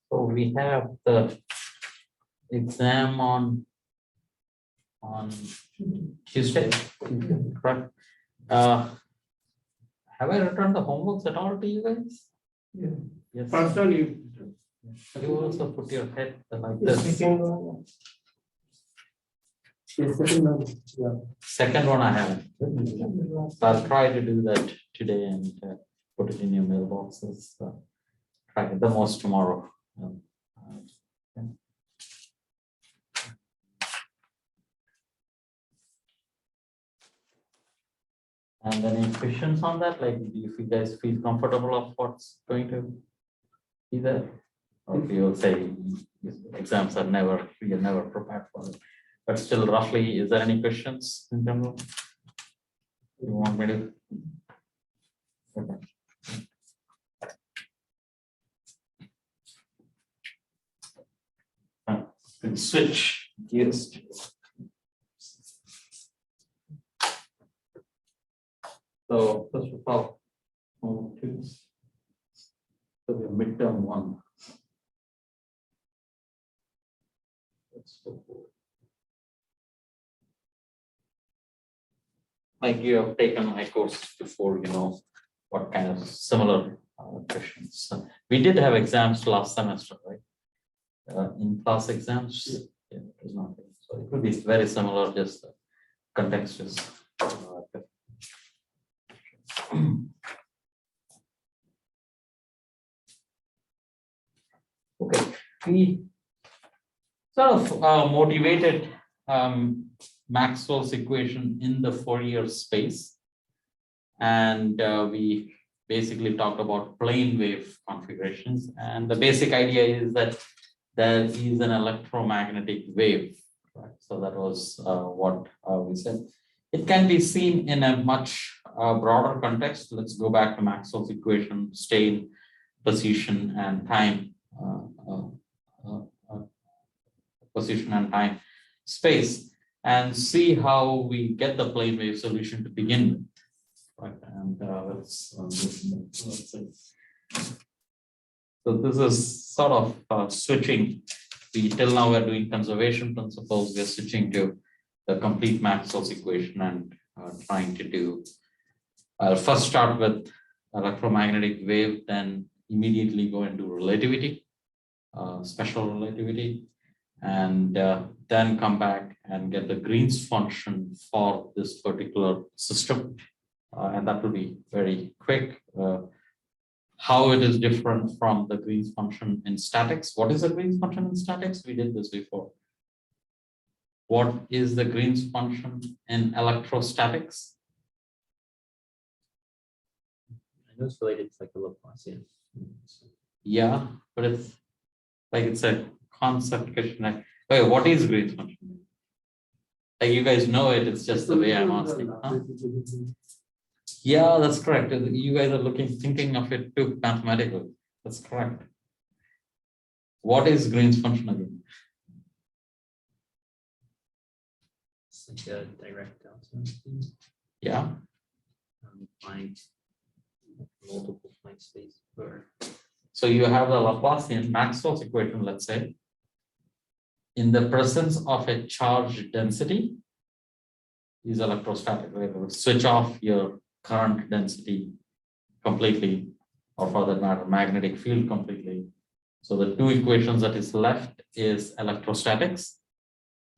So we have the exam on Tuesday, correct? Have I returned the homeworks at all to you guys? Yeah. Yes. First one you. You also put your head like The this. second one. The second one. Yeah. Second one I haven't. I'll try to do that today and put it in your mailboxes. Try it the most tomorrow. Okay. And any questions on that? Like, if you guys feel comfortable of what's going to be there, or if you'll say exams are never, we are never prepared for it. But still, roughly, is there any questions in general? You want me to? Okay. Switch gears. So first of all, so the midterm one. Let's go forward. Like you have taken my course before, you know what kind of similar questions. We did have exams last semester, right? In class exams, yeah, it was not. So it will be very similar, just the context is. Okay, we sort of motivated Maxwell's equation in the Fourier space, and we basically talked about plane wave configurations. And the basic idea is that there is an electromagnetic wave, right? So that was what we said. It can be seen in a much broader context. Let's go back to Maxwell's equation, stay in position and time, position and time space, and see how we get the plane wave solution to begin with. Right, and let's see. So this is sort of switching. Till now we're doing conservation principles. We're switching to the complete Maxwell's equation and trying to do. I'll first start with electromagnetic wave, then immediately go into relativity, special relativity, and then come back and get the Green's function for this particular system. And that will be very quick. How it is different from the Green's function in statics. What is the Green's function in statics? We did this before. What is the Green's function in electrostatics? I know it's related to like the Laplacian. Yeah, but it's a concept question. Like, wait, what is Green's function? Like you guys know it, it's just the way I'm asking. Huh? Yeah, that's correct. You guys are thinking of it too mathematically. That's correct. What is Green's function again? It's like a direct delta. Yeah. Find multiple point space for. So you have the Laplacian Maxwell's equation, let's say. In the presence of a charge density is electrostatic, right? Switch off your current density completely, or for that matter, magnetic field completely. So the two equations that is left is electrostatics.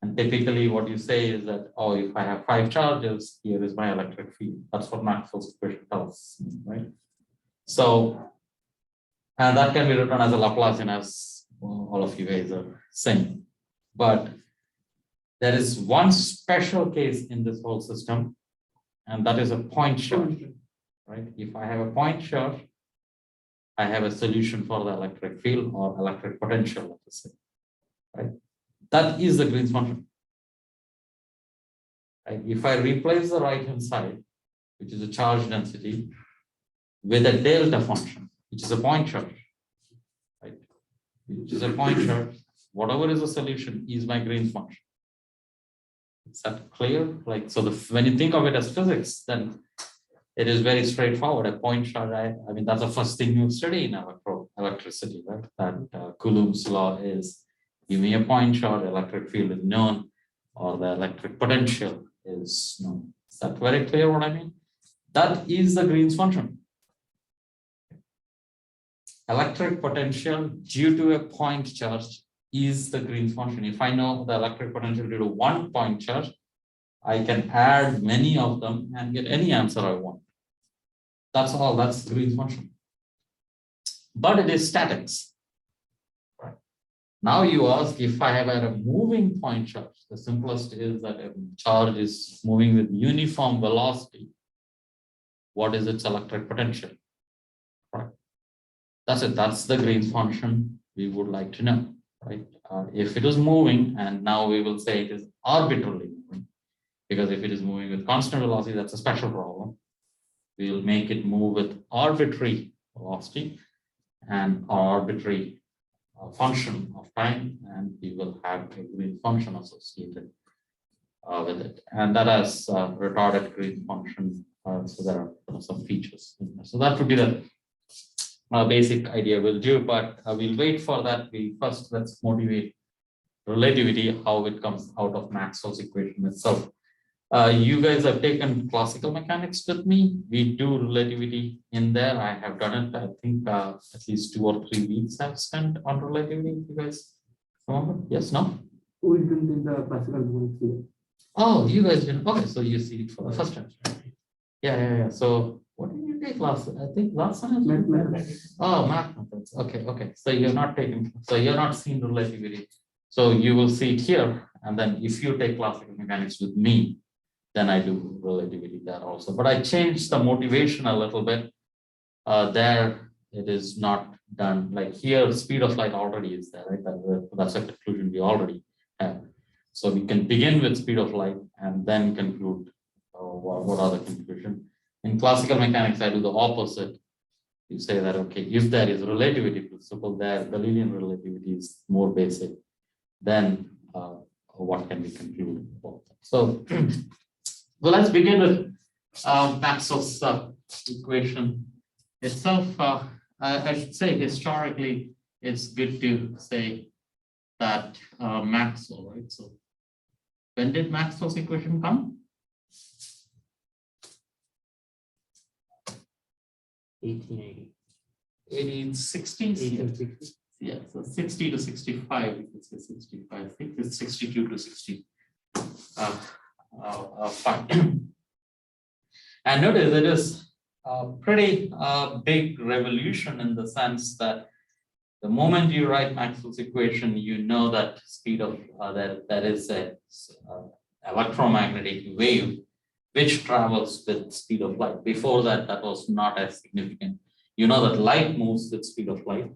And typically what you say is that, oh, if I have 5 charges, here is my electric field. That's what Maxwell's equation tells me, right? So, and that can be written as a Laplacian, as all of you guys are saying. But there is one special case in this whole system, and that is a point charge, right? If I have a point charge, I have a solution for the electric field or electric potential, let us say, right? That is the Green's function. Right? If I replace the right-hand side, which is a charge density, with a delta function, which is a point charge, right? Which is a point charge, whatever is the solution is my Green's function. Is that clear? Like, so when you think of it as physics, then it is very straightforward. A point charge, I mean, that's the first thing you study in electricity, right? That Coulomb's law is, give me a point charge, electric field is known, or the electric potential is known. Is that very clear what I mean? That is the Green's function. Electric potential due to a point charge is the Green's function. If I know the electric potential due to one point charge, I can add many of them and get any answer I want. That's all, that's the Green's function. But it is statics. Right. Now you ask, if I have a moving point charge, the simplest is that a charge is moving with uniform velocity. What is its electric potential? Right. That's it, that's the Green's function we would like to know. Right? If it is moving, and now we will say it is arbitrarily moving, because if it is moving with constant velocity, that's a special problem. We will make it move with arbitrary velocity and arbitrary function of time, and we will have a Green function associated with it. And that has retarded Green function, so there are some features. So that would be the basic idea we'll do, but we'll wait for that. Let's motivate relativity, how it comes out of Maxwell's equation itself. You guys have taken classical mechanics with me. We do relativity in there. I have done it. I think at least 2 or 3 weeks I've spent on relativity. You guys remember? Yes, no? We didn't in the classical mechanics here. Oh, you guys didn't. Okay, so you see it for the first time. Yeah. So what did you take last? I think last time. Mathematics. Oh, mathematics. Okay. So you're not taking. So you're not seeing relativity. So you will see it here, and then if you take classical mechanics with me, then I do relativity there also. But I changed the motivation a little bit. There it is not done. Like here, speed of light already is there, right? That's a conclusion we already have. So we can begin with speed of light and then conclude what are the conclusion. In classical mechanics, I do the opposite. You say that, okay, if there is relativity principle there, Galilean relativity is more basic, then what can we conclude about that? So, well, let's begin with Maxwell's equation itself. I should say historically, it's good to say that Maxwell, right? So when did Maxwell's equation come? 1880. 1860. 1860. Yeah, so 60 to 65, we could say 65. I think it's 62 to 60. Fine. And notice it is a pretty big revolution in the sense that the moment you write Maxwell's equation, you know that speed of that is a electromagnetic wave which travels with speed of light. Before that, that was not as significant. You know that light moves with speed of light,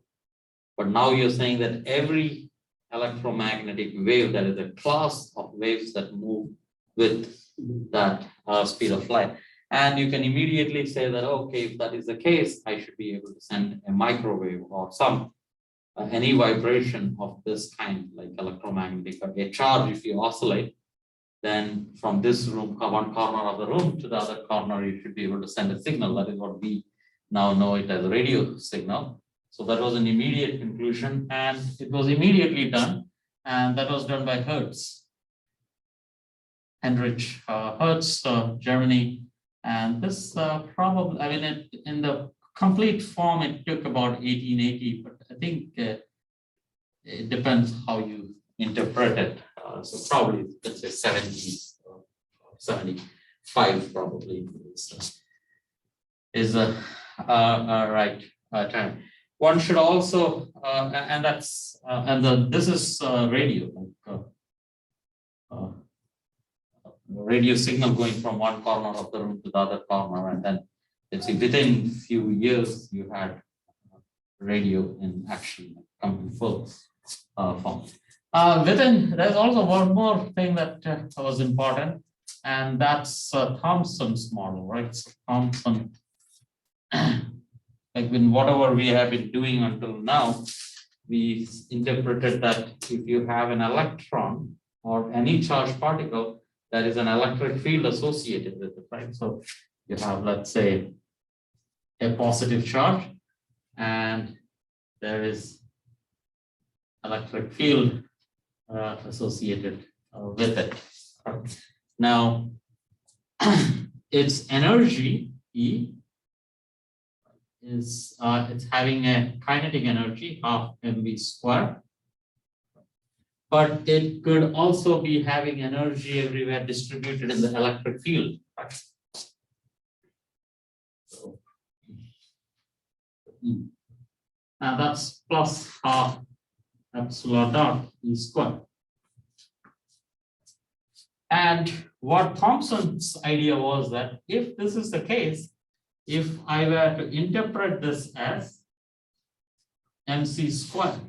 but now you're saying that every electromagnetic wave, there is a class of waves that move with that speed of light. And you can immediately say that, okay, if that is the case, I should be able to send a microwave or some any vibration of this kind, like electromagnetic, a charge. If you oscillate, then from this room, one corner of the room to the other corner, you should be able to send a signal. That is what we now know it as a radio signal. So that was an immediate conclusion, and it was immediately done, and that was done by Hertz, Heinrich Hertz, Germany. And this probably, I mean, in the complete form, it took about 1880, but I think it depends how you interpret it. So probably, let's say 70s, 75 probably is the right time. One should also, and that's, this is radio, radio signal going from one corner of the room to the other corner, and then let's see, within few years you had radio in action, complete full form. There's also one more thing that was important, and that's Thomson's model, right? So Thomson, like in whatever we have been doing until now, we interpreted that if you have an electron or any charged particle, there is an electric field associated with it, right? So you have, let's say, a positive charge, and there is electric field associated with it. Now, its energy E is it's having a kinetic energy of mv square, but it could also be having energy everywhere distributed in the electric field. So, now that's plus half epsilon dot E square. And what Thomson's idea was that if this is the case, if I were to interpret this as mc square,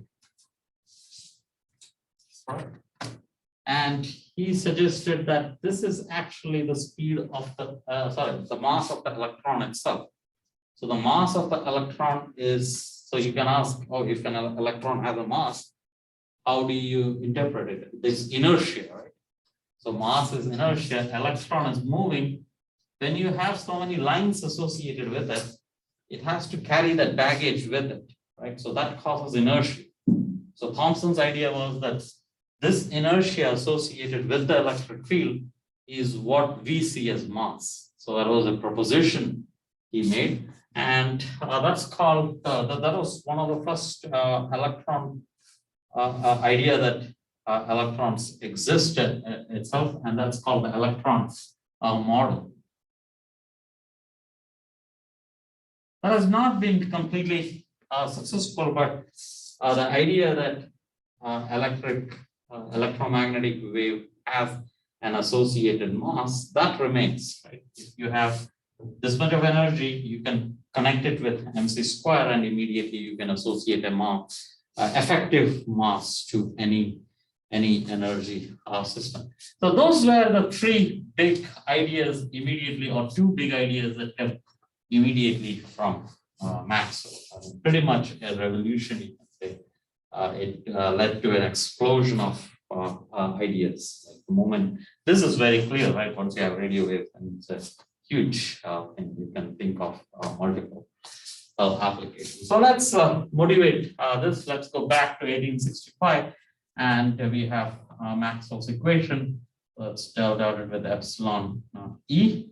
and he suggested that this is actually the speed of the the mass of the electron itself. So the mass of the electron is, so you can ask, oh, if an electron has a mass, how do you interpret it? This inertia, right? So mass is inertia, electron is moving. When you have so many lines associated with it, it has to carry that baggage with it, right? So that causes inertia. So Thomson's idea was that this inertia associated with the electric field is what we see as mass. So that was a proposition he made, and that's called, that was one of the first electron idea that electrons exist itself, and that's called the electron model. That has not been completely successful, but the idea that electromagnetic wave has an associated mass, that remains, right? If you have this much of energy, you can connect it with mc square, and immediately you can associate a mass, effective mass to any energy system. So those were the three big ideas immediately, or two big ideas that came immediately from Maxwell. Pretty much a revolution, you can say. It led to an explosion of ideas. Like the moment, this is very clear, right? Once you have radio wave, and it's a huge thing, you can think of multiple applications. So let's motivate this. Let's go back to 1865, and we have Maxwell's equation. Let's delve out it with epsilon E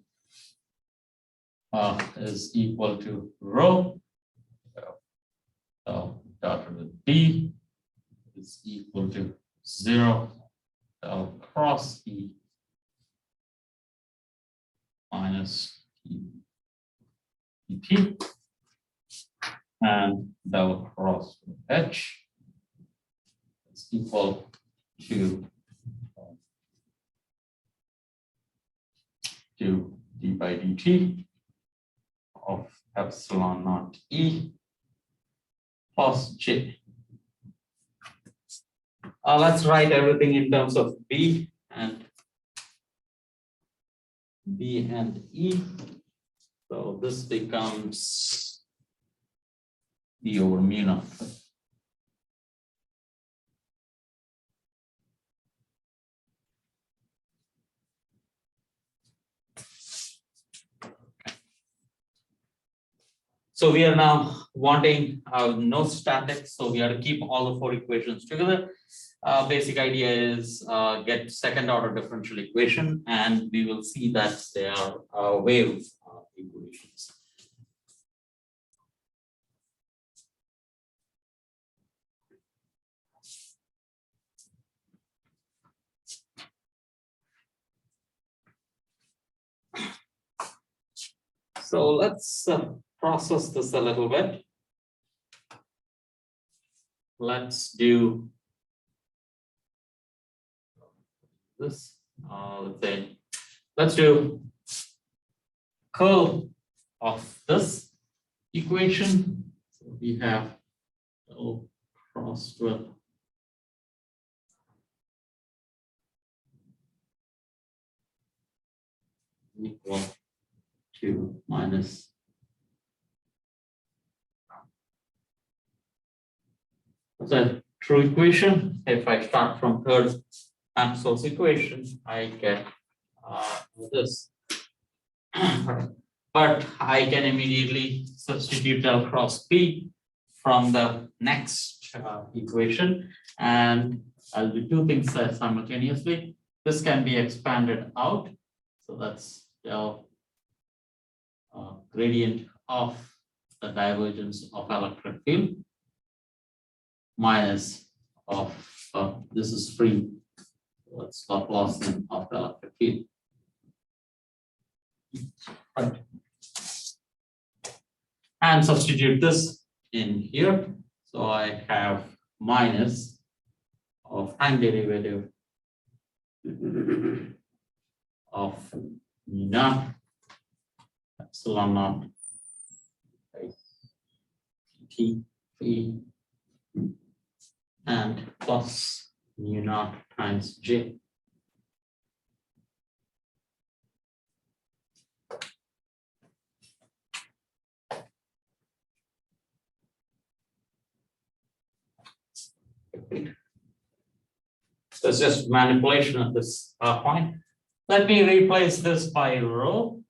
is equal to rho. So dotted with B is equal to 0 del cross E minus EP, and del cross H is equal to d by dt of epsilon naught E plus J. Let's write everything in terms of B and E. So this becomes B over mu naught. So we are now wanting no statics, so we have to keep all the four equations together. Basic idea is get second order differential equation, and we will see that they are wave equations. So let's process this a little bit. Let's do this. Let's do curl of this equation. So we have So cross with equal to minus the true equation. If I start from third Maxwell's equation, I get this. But I can immediately substitute del cross P from the next equation, and I'll do two things simultaneously. This can be expanded out, so that's del gradient of the divergence of electric field minus of this is free, what's Laplacian of the electric field. Right. And substitute this in here. So I have minus of time derivative of mu naught epsilon naught t p and plus mu naught times j. So it's just manipulation at this point. Let me replace this by rho,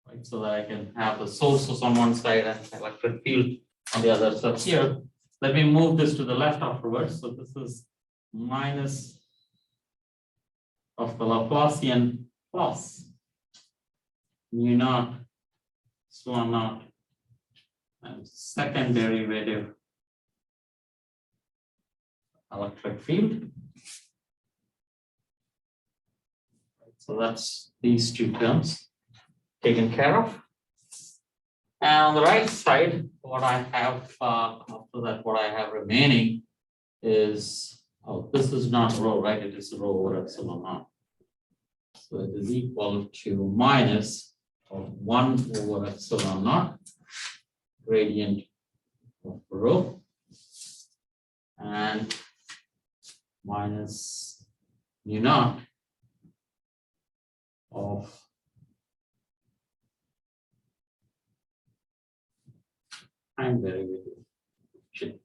right? So that I can have the sources on one side and electric field on the other. So here, let me move this to the left afterwards. So this is minus of the Laplacian plus mu naught epsilon naught and second derivative electric field. So that's these two terms taken care of. And on the right side, what I have after that, what I have remaining is, oh, this is not rho, right? It is rho over epsilon naught. So it is equal to minus of 1 over epsilon naught gradient of rho and minus mu naught of time derivative j.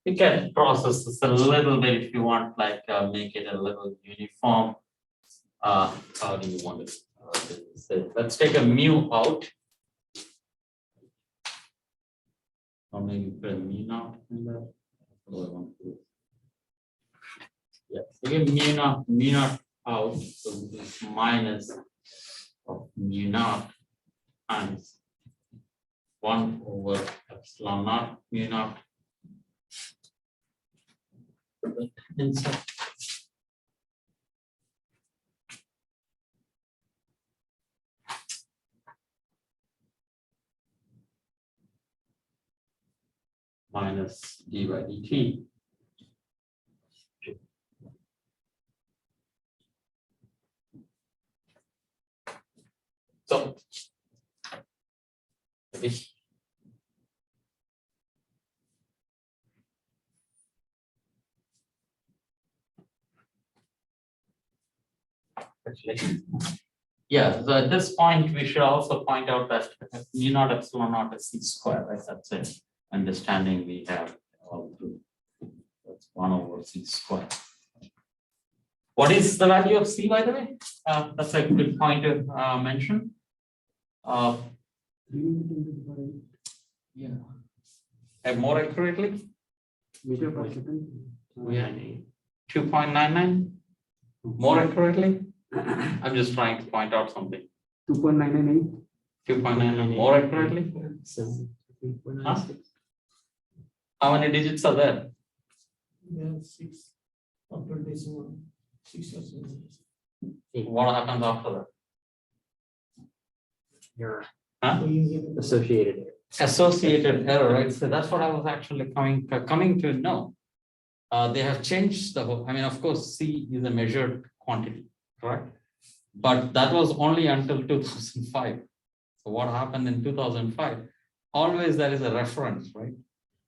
You can process this a little bit if you want, like make it a little uniform. How do you want it? Let's take a mu out. Or maybe put a mu naught in there. What do I want to do? Yeah, take a mu naught out. So this is minus of mu naught times 1 over epsilon naught mu naught. Inside. Minus d by dt. So actually, yeah, so at this point we should also point out that mu naught epsilon naught is c squared, right? That's it. Understanding we have all through. That's 1 over c squared. What is the value of c, by the way? That's a good point to mention. Yeah. And more accurately? Meter per second. Yeah. 2.99. More accurately? I'm just trying to point out something. 2.998. 2.99 more accurately? Huh? How many digits are there? Yeah, 6 after decimal, 6 or 7. What happens after that? Your Huh? associated error. Associated error, right? So that's what I was actually coming to know. They have changed the whole, I mean, of course, C is a measured quantity, correct? But that was only until 2005. So what happened in 2005? Always there is a reference, right?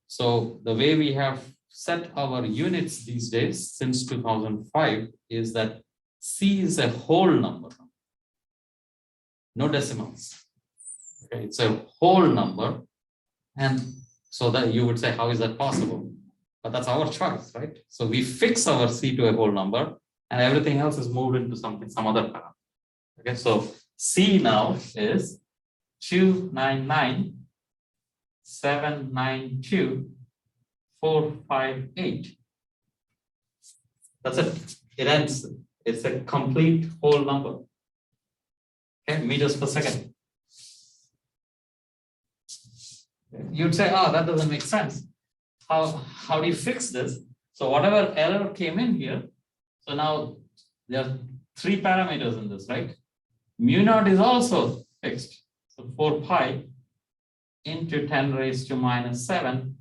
So the way we have set our units these days since 2005 is that C is a whole number, no decimals. Okay, it's a whole number. And so that you would say, how is that possible? But that's our choice, right? So we fix our C to a whole number and everything else is moved into some other parameter. Okay, so C now is 299,792,458. That's it. It ends. It's a complete whole number. Okay, meters per second. You'd say, oh, that doesn't make sense. How do you fix this? So whatever error came in here, so now there are 3 parameters in this, right? Mu naught is also fixed. So 4 pi into 10 raised to minus 7.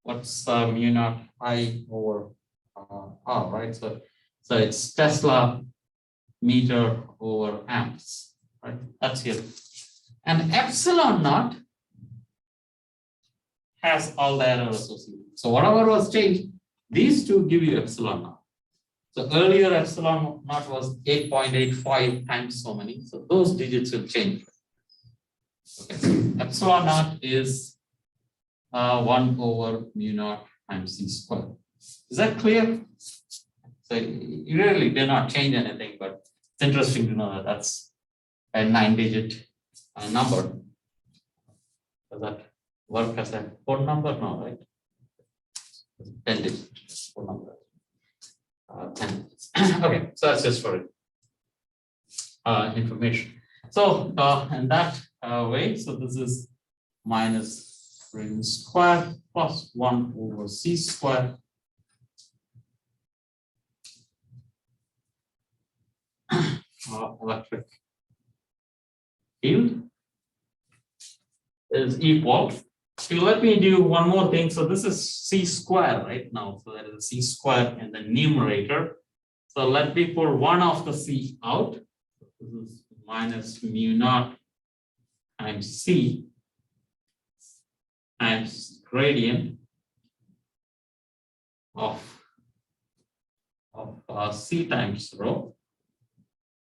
What's mu naught I over R, right? So it's Tesla meter over amps, right? That's here. And epsilon naught has all the error associated. So whatever was changed, these two give you epsilon naught. So earlier epsilon naught was 8.85 times so many. So those digits will change. Okay. Epsilon naught is 1 over mu naught times C squared. Is that clear? So you really did not change anything, but it's interesting to know that that's a 9-digit number. Does that work as a phone number? No, right? 10 digits phone number. 10. Okay, so that's just for information. So in that way, so this is minus radian squared plus 1 over C squared. Electric field is equal. So let me do one more thing. So this is C square right now. So that is a C square in the numerator. So let me pull one of the C out. This is minus mu naught times C times gradient of C times rho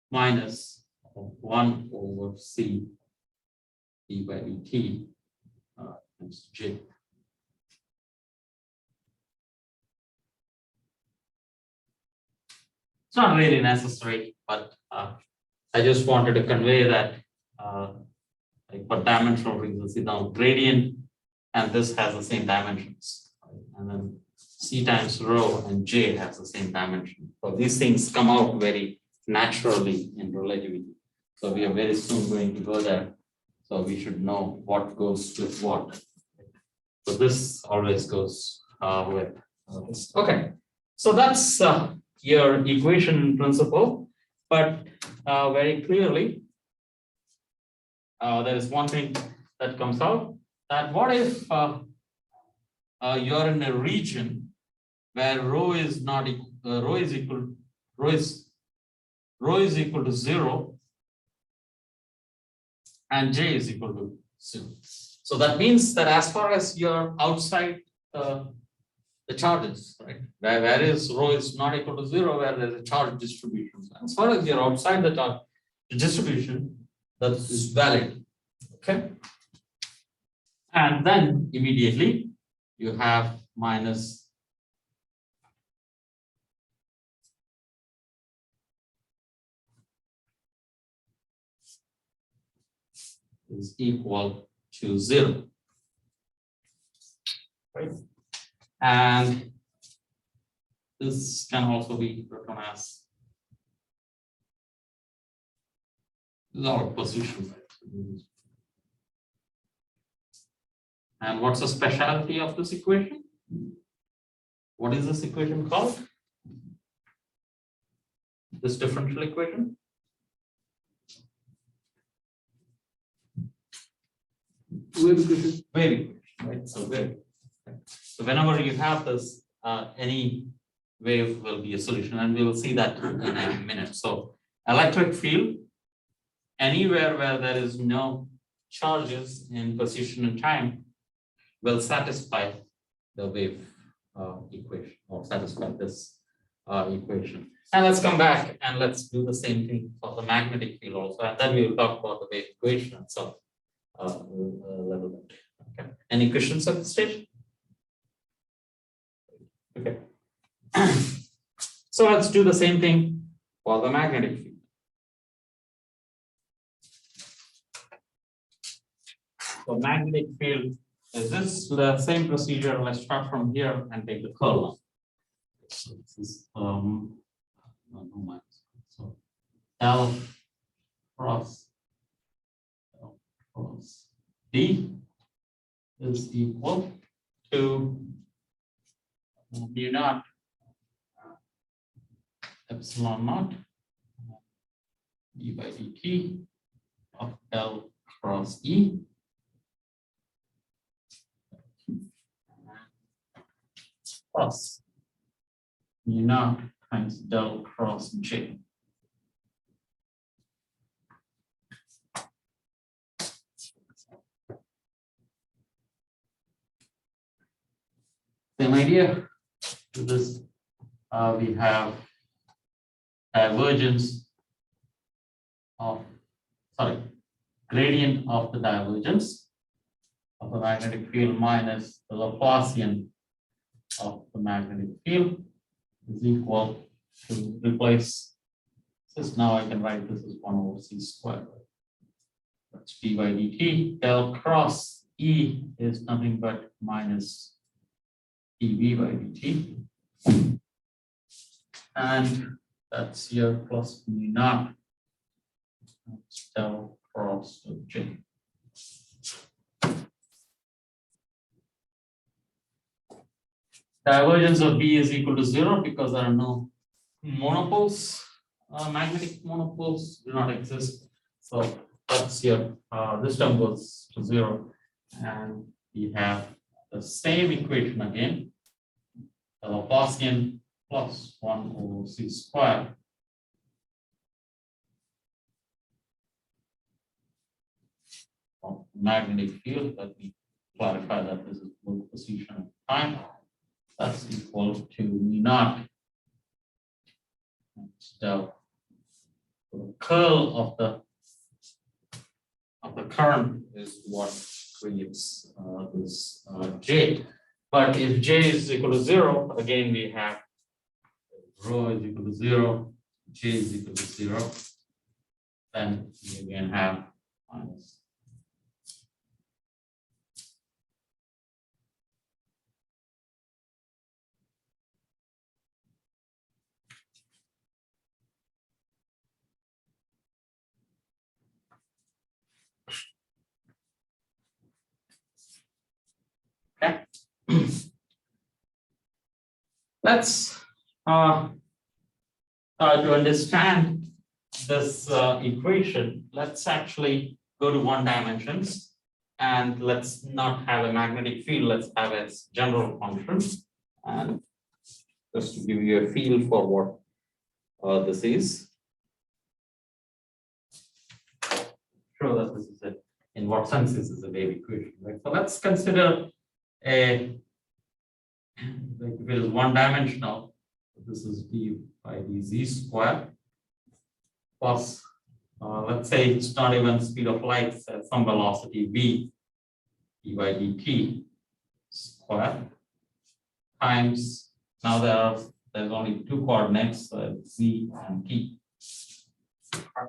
minus 1 over C d by dt times J. It's not really necessary, but I just wanted to convey that like for dimensional reasons, now gradient and this has the same dimensions, right? And then C times rho and J has the same dimension. So these things come out very naturally in relativity. So we are very soon going to go there. So we should know what goes with what. So this always goes with this. Okay, so that's your equation in principle, but very clearly there is one thing that comes out, that what if you're in a region where rho is not equal, rho is equal to 0 and J is equal to 0. So that means that as far as you're outside the charges, right? Where is rho is not equal to 0, where there's a charge distribution. So as far as you're outside the charge distribution, that is valid. Okay. And then immediately you have minus is equal to 0, right? And this can also be written as our position. And what's the specialty of this equation? What is this equation called? This differential equation? Wave equation. wave equation, right? So wave. So whenever you have this, any wave will be a solution, and we will see that in a minute. So electric field, anywhere where there is no charges in position and time, will satisfy the wave equation, or satisfy this equation. And let's come back and let's do the same thing for the magnetic field also, and then we will talk about the wave equation itself a little bit. Okay. Any questions at this stage? Okay. So let's do the same thing for the magnetic field. So magnetic field is this the same procedure. Let's start from here and take the curl line. So this is so L cross D is equal to mu naught epsilon naught d by dt of L cross E plus mu naught times del cross J. Same idea. To this, we have divergence of, gradient of the divergence of the magnetic field minus the Laplacian of the magnetic field is equal to, replace this. Now I can write this as 1 over c squared. That's d by dt. Del cross E is nothing but minus dv by dt. And that's here plus mu naught. That's del cross of J. Divergence of B is equal to 0 because there are no monopoles. Magnetic monopoles do not exist. So that's here. This term goes to 0. And we have the same equation again. The Laplacian plus 1 over c squared of magnetic field. Let me clarify that this is both position and time. That's equal to mu naught. So the curl of the current is what creates this J. But if J is equal to 0, again we have rho is equal to 0, J is equal to 0, then we again have minus. Okay. Let's to understand this equation, let's actually go to 1 dimensions, and let's not have a magnetic field, let's have a general function, and just to give you a feel for what this is. Show that this is in what sense this is a wave equation, right? So let's consider like if it is 1 dimensional, this is d by dz square plus let's say it's not even speed of light, it's at some velocity v, d by dt square times, now there's only 2 coordinates, z and t.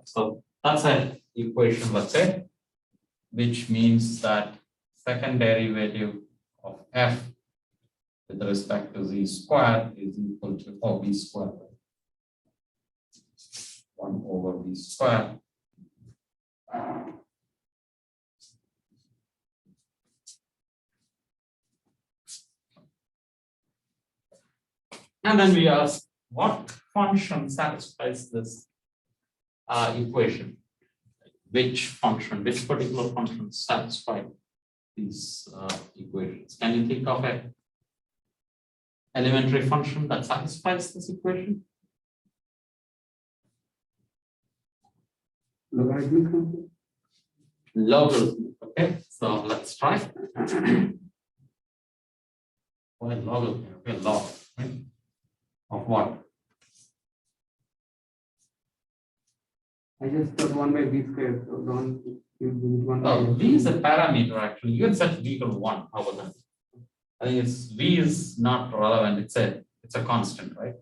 So that's an equation, let's say, which means that second derivative of f with respect to z squared is equal to v squared. 1 over v squared. And then we ask what function satisfies this equation? Which particular function satisfies these equations. Can you think of a elementary function that satisfies this equation? Logarithmic function. Logarithm. Okay, so let's try. What logarithm? Okay, log, right? Of what? I just put 1 by b squared, so don't use 1 by Oh, v is a parameter actually. You can set v equal to 1. How about that? I think it's v is not relevant. It's a constant, right?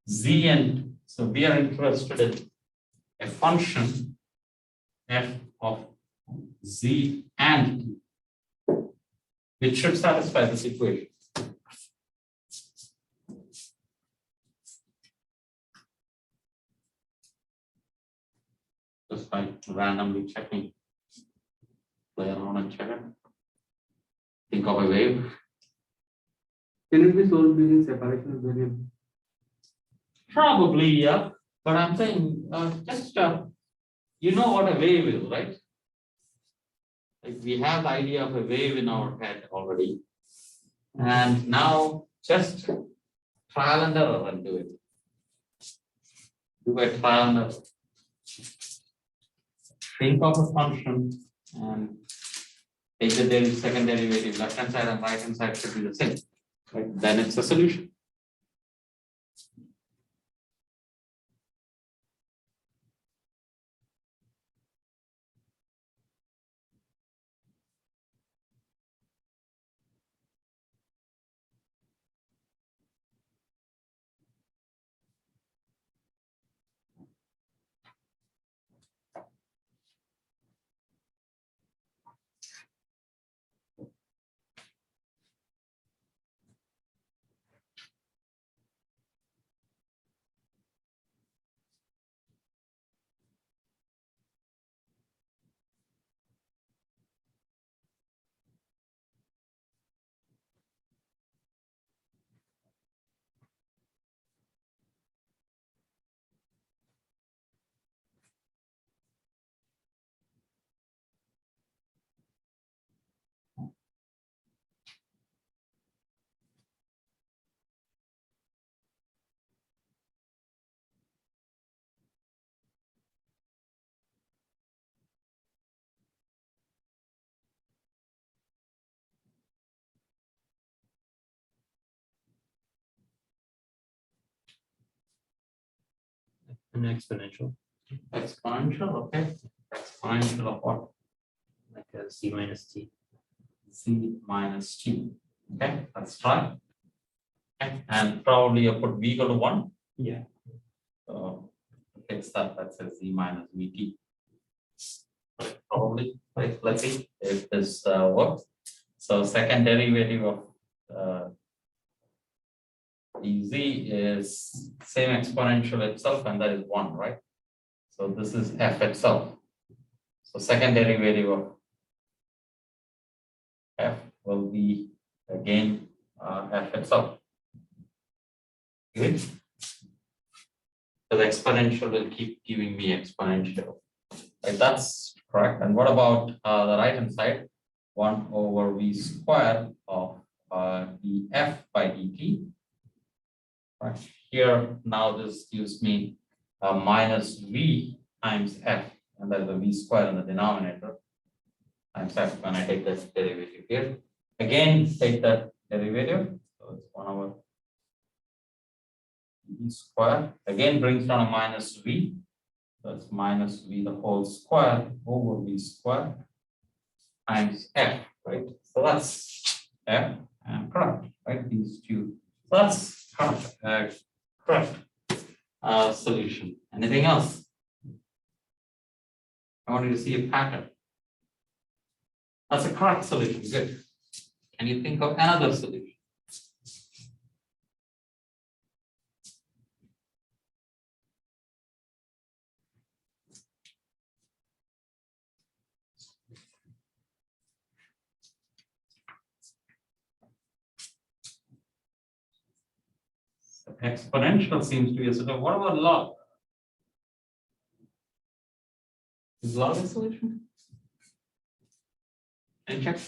Z and so we are interested in a function f of z and t, which should satisfy this equation. Just by randomly checking, play around and check it. Think of a wave. Can it be solved using separation of variables? Probably, yeah. But I'm saying you know what a wave is, right? Like we have the idea of a wave in our head already. And now just trial and error and do it. Do a trial and error. Think of a function and take the second derivative, left hand side and right hand side should be the same. Right? Then it's a solution. An exponential, Exponential, okay. Exponential of what? like a c minus t. C minus t. Okay, let's try. Okay. And probably you put v equal to 1. Yeah. So fix that says z minus vt. Probably. Right. Let's see if this works. So second derivative of dz is same exponential itself, and that is 1, right? So this is f itself. So second derivative of f will be again f itself. Good. So the exponential will keep giving me exponential. Right, that's correct. And what about the right hand side? 1 over v squared of df by dt. Right. Here now this gives me minus v times f, and there's a v squared in the denominator times f when I take this derivative here. Again, take that derivative. So it's 1 over v squared. Again brings down a minus v. So it's minus v the whole square over v squared times f, right? So that's f and correct, right? These two. So that's correct solution. Anything else? I want you to see a pattern. That's a correct solution. Good. Can you think of another solution? Exponential seems to be a sort of, what about log? Is log a solution? And check.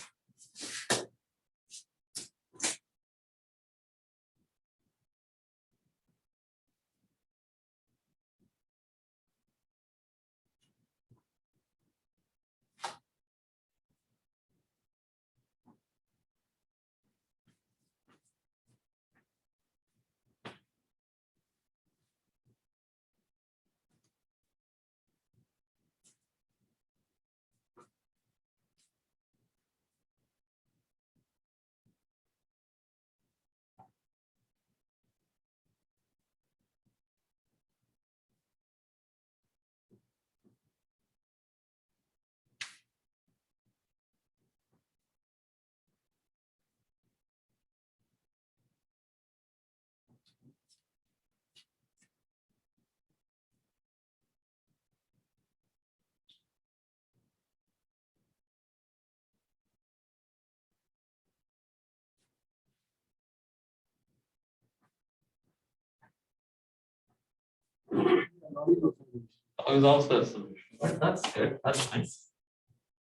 Tau is also a solution. But that's good. That's nice.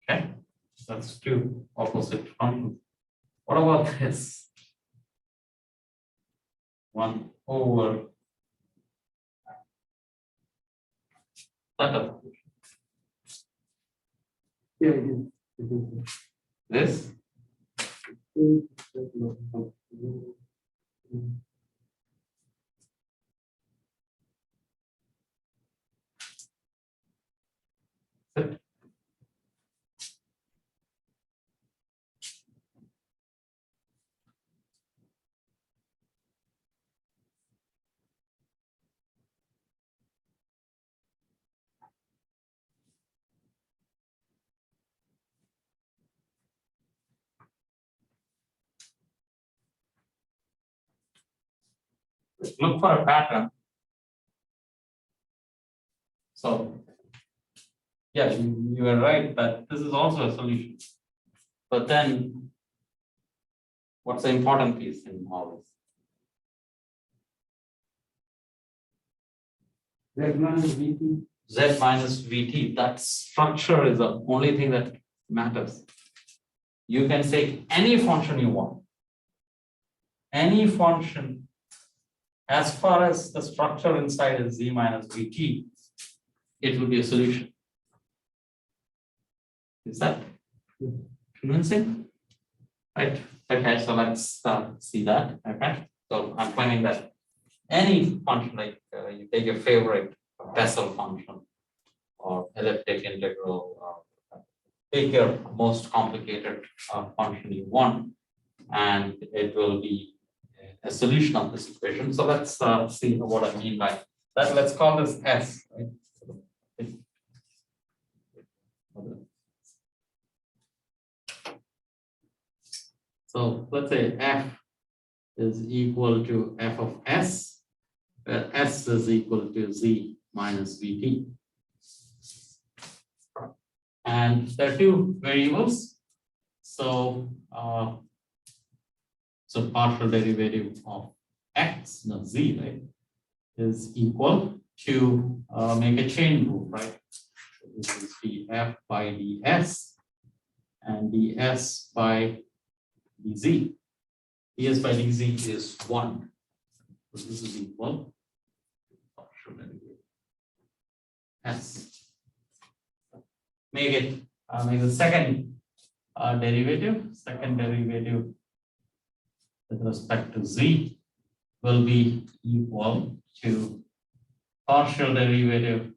Okay. That's two opposite functions. What about this? 1 over theta. Yeah, it is. It is. This look for a pattern. So, yeah, you are right that this is also a solution. But then, what's the important piece in all this? Z minus VT. Z minus VT, that structure is the only thing that matters. You can take any function you want. Any function, as far as the structure inside is Z minus VT, it will be a solution. Is that convincing? Right. Okay, so let's see that. Okay, so I'm finding that any function, like you take your favorite Bessel function or elliptic integral, take your most complicated function you want, and it will be a solution of this equation. So let's see what I mean by that. Let's call this S. Right? So let's say f is equal to f of s, where s is equal to z minus vt. And there are two variables. So, so partial derivative of x, no z, right, is equal to make a chain rule, right? So this is df by ds and ds by dz. ds by dz is 1. So this is equal to partial derivative s. Make it make the second derivative with respect to z will be equal to partial derivative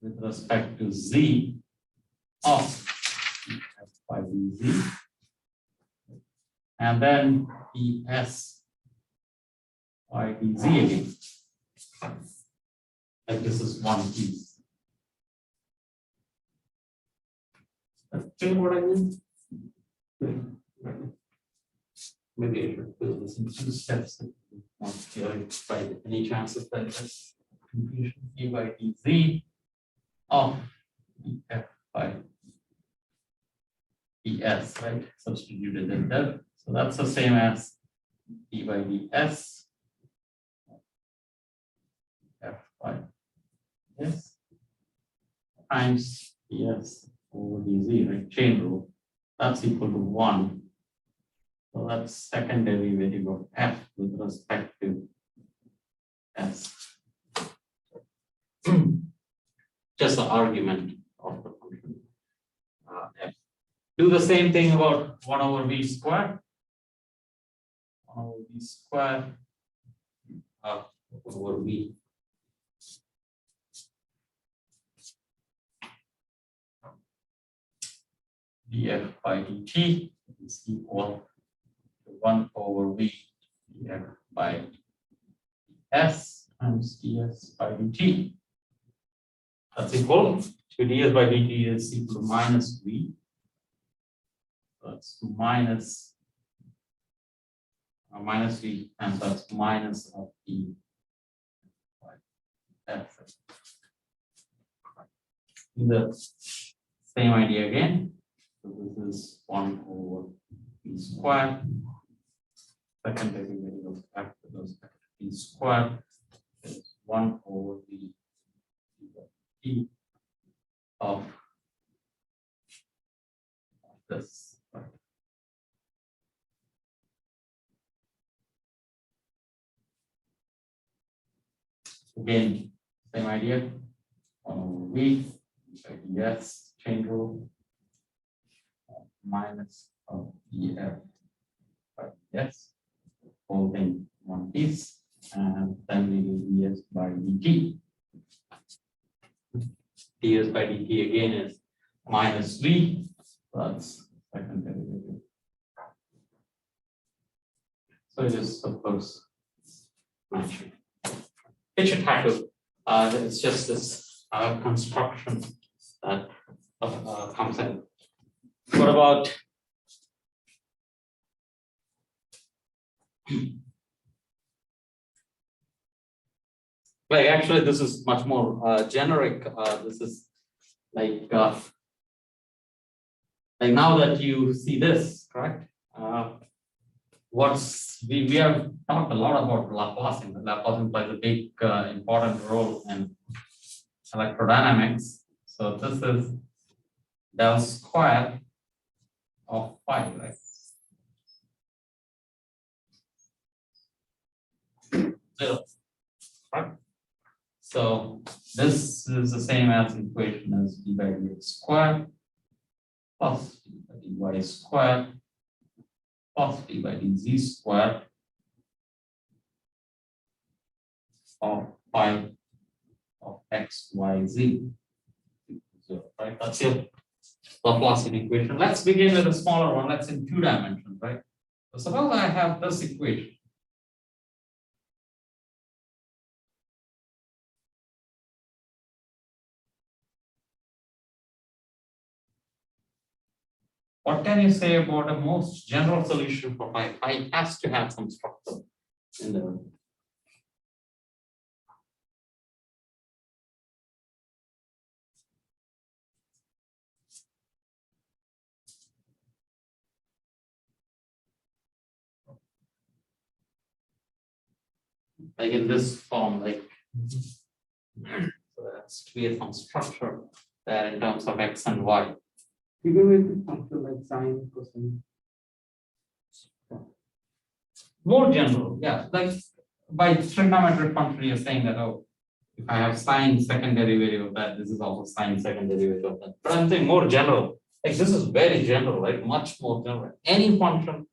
with respect to z of f by dz, and then ds by dz again. Like this is one piece. Okay, what I mean? Maybe I should build this in 2 steps. Not by any chances that there's confusion. D by dz of df by ds, right? Substituted in there. So that's the same as d by ds f by s times ds over dz, right? Chain rule. That's equal to 1. So that's second derivative of f with respect to s. Just the argument of the function f. Do the same thing about 1 over v squared. 1 over v squared over v. df by dt is equal to 1 over v df by s times ds by dt. That's equal to ds by dt is equal to minus v. That's minus minus v, and that's minus of e by f. The same idea again. So this is 1 over v squared. Second derivative of f with respect to v squared is 1 over v T of this. Right? Again, same idea. V, yes, chain rule minus of EF. Yes, holding one piece, and then we do ds by dt. ds by dt again is minus v. That's second derivative. So it is of course matching. It should have to. It's just this construction that comes in. What about like actually this is much more generic. This is like now that you see this, correct? We have talked a lot about Laplacian. Laplacian plays a big important role in electrodynamics. So this is del square of phi, right? Zero, right? So this is the same as equation as d by dx squared plus d by dy squared plus d by dz squared of phi of x, y, z. So, right, that's your Laplacian equation. Let's begin with a smaller one. Let's in 2 dimensions, right? So suppose I have this equation. What can you say about a most general solution for phi? Phi has to have some structure in there. Like in this form, like so that's to be some structure there in terms of x and y. You can make it function like sine, cosine. More general, yeah. Like by trigonometric function, you're saying that, oh, if I have sine second derivative of that, this is also sine second derivative of that. But I'm saying more general. Like this is very general, right? Much more general. Any function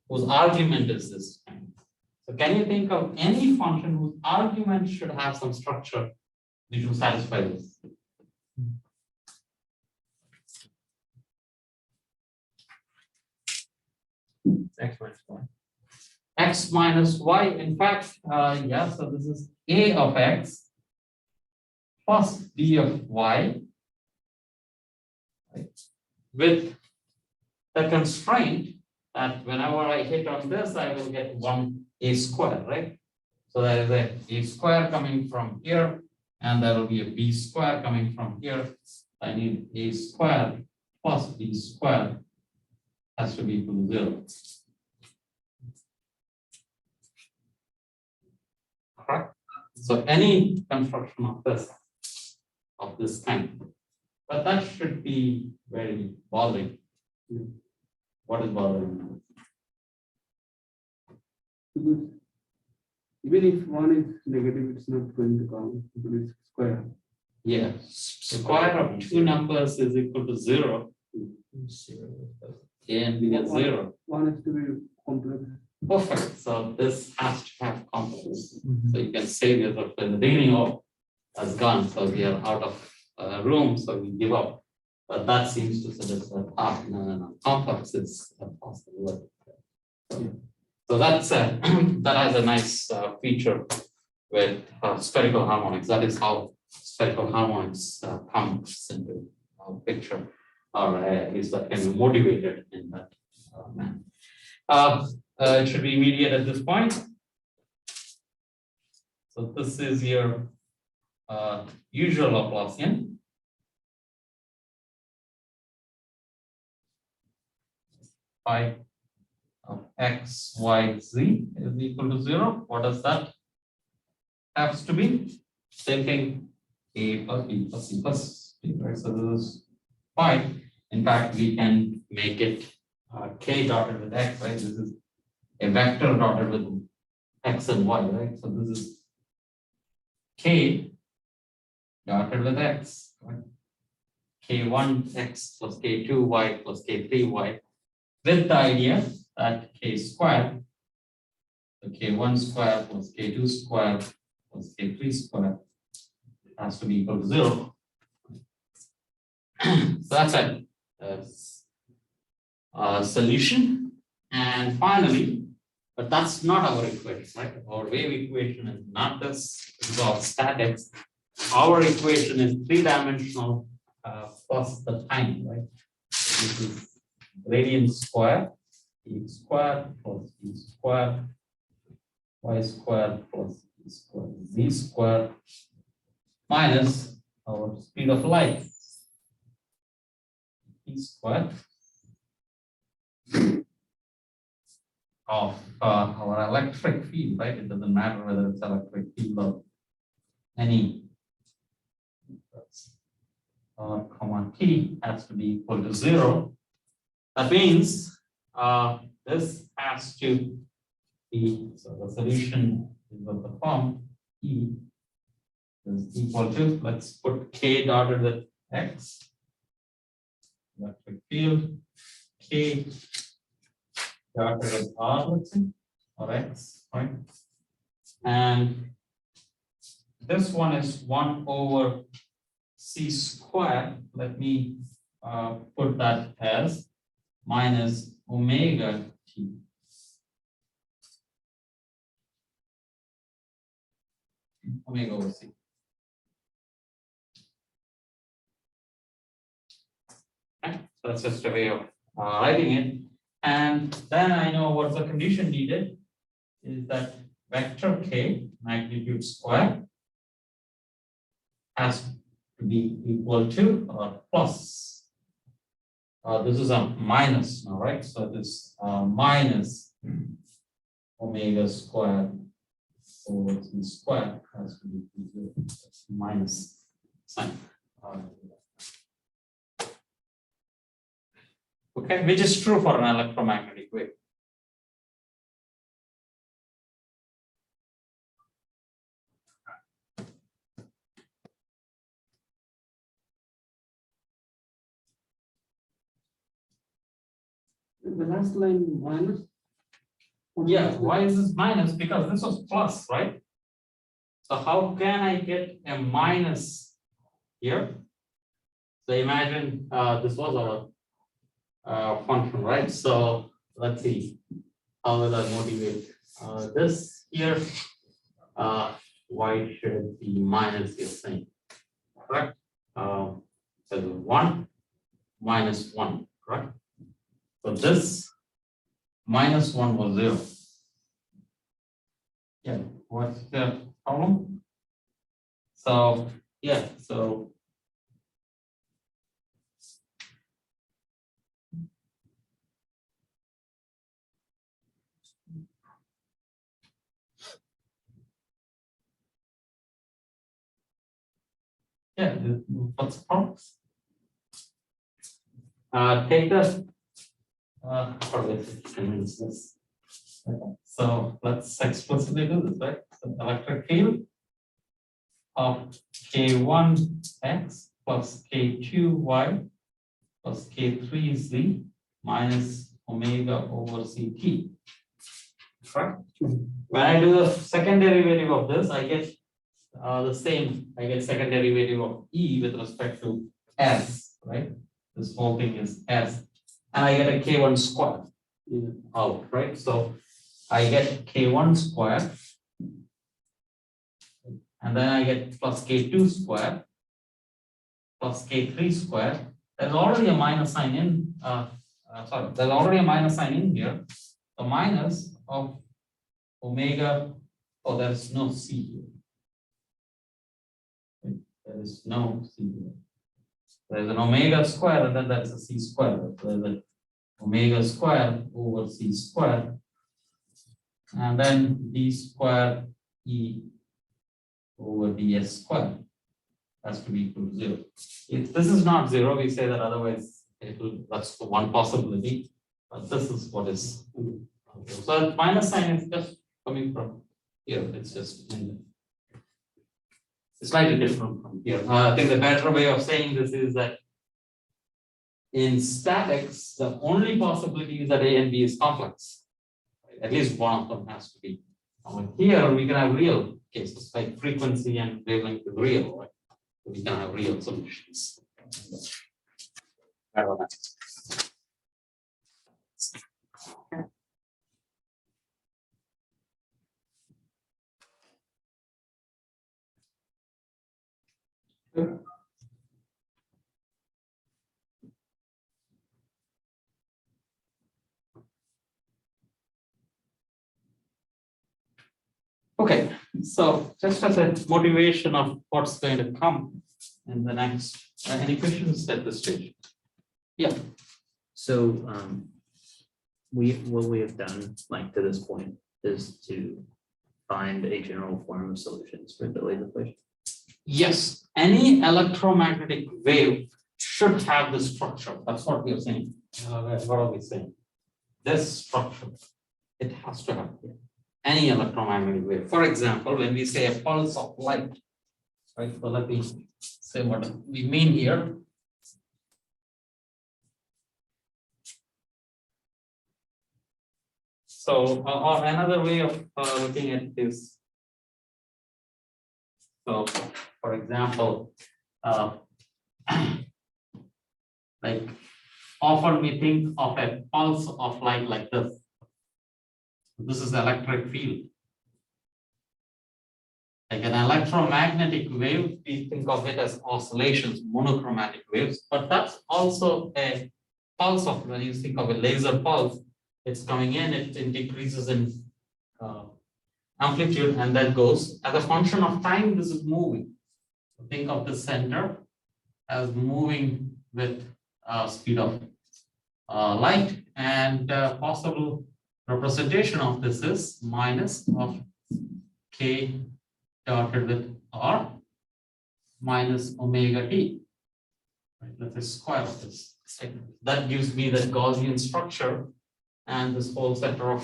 whose argument is this kind. So can you think of any function whose argument should have some structure which will satisfy this? X minus y. X minus y. In fact, yeah, so this is a of x plus b of y, right, with the constraint that whenever I hit on this, I will get 1a square, right? So there is a square coming from here, and there will be a b square coming from here. I need a square plus b square has to be equal to 0. Correct? So any construction of this kind, but that should be very bothering. What is bothering? Because even if one is negative, it's not going to count because it's square. Yeah, square of 2 numbers is equal to 0. And we get 0. One has to be complex. Perfect. So this has to have complex. So you can save yourself in the beginning of has gone. So we are out of room. So we give up. But that seems to suggest that no. Complex is a possible. So that's that has a nice feature with spherical harmonics. That is how spherical harmonics comes into our picture, or at least that can be motivated in that manner. It should be immediate at this point. So this is your usual Laplacian. Phi of x, y, z is equal to 0. What does that have to be? Same thing A plus B plus C plus B, right? So this is fine. In fact, we can make it K dotted with X, right? This is a vector dotted with X and Y, right? So this is K dotted with X, right? K1 X plus K2 Y plus K3 Y, with the idea that K squared, the K1 square plus K2 square plus K3 square has to be equal to 0. So that's a solution. And finally, but that's not our equation, right? Our wave equation is not this, this is all statics. Our equation is three-dimensional plus the time, right? This is gradient square, x squared plus e squared, y squared plus e squared, z squared minus our speed of light, e squared of our electric field, right? It doesn't matter whether it's electric field or any comma t has to be equal to 0. That means this has to be, so the solution is of the form E is equal to, let's put K dotted with X, electric field, K dotted with R, let's say, or X, right? And this one is 1 over C squared. Let me put that as minus omega t. Omega over C. Okay, so that's just a way of writing it. And then I know what's the condition needed is that vector k magnitude square has to be equal to or plus. This is a minus now, right? So this minus omega square over c square has to be equal to minus sign. Okay, which is true for an electromagnetic wave. The last line minus. Yeah, why is this minus? Because this was plus, right? So how can I get a minus here? So imagine this was our function, right? So let's see, how will I motivate this here? Why should it be minus you're saying? Correct? So 1 minus 1, correct? So this minus 1 was 0. Yeah, what's the problem? So yeah, so yeah, what's the problem? Take the this. Okay. So let's explicitly do this, right? So electric field of K1x plus K2y plus K3z minus omega over Ct. Right? When I do the second derivative of this, I get the same. I get second derivative of E with respect to S, right? This whole thing is S. And I get a K1 square out, right? So I get K1 square, and then I get plus K2 square plus K3 square. There's already a minus sign in, there's already a minus sign in here. The minus of omega, oh, there's no C here. There is no C here. There's an omega square, and then there's a C square. So there's an omega square over C square, and then d square E over ds square. has to be equal to 0. If this is not 0, we say that otherwise that's one possibility, but this is what is. So that minus sign is just coming from here. It's just it's slightly different from here. I think the better way of saying this is that in statics, the only possibility is that A and B is complex. Right? At least one of them has to be. Here we can have real cases like frequency and wavelength is real. Right? We can have real solutions. Okay, so just as a motivation of what's going to come in the next, any questions at this stage? Yeah. So what we have done like to this point is to find a general form of solutions for delayed equation. Yes, any electromagnetic wave should have this structure. That's what we are saying. What are we saying? This structure, it has to have any electromagnetic wave. For example, when we say a pulse of light, right? So let me say what we mean here. So, or another way of looking at this. So, for example, like often we think of a pulse of light like this. This is the electric field. Like an electromagnetic wave, we think of it as oscillations, monochromatic waves, but that's also a pulse of, when you think of a laser pulse, it's coming in, it decreases in amplitude and then goes. As a function of time, this is moving. So think of the center as moving with speed of light, and possible representation of this is minus of k dotted with r minus omega t. Right, let's say square of this. That gives me the Gaussian structure, and this whole center of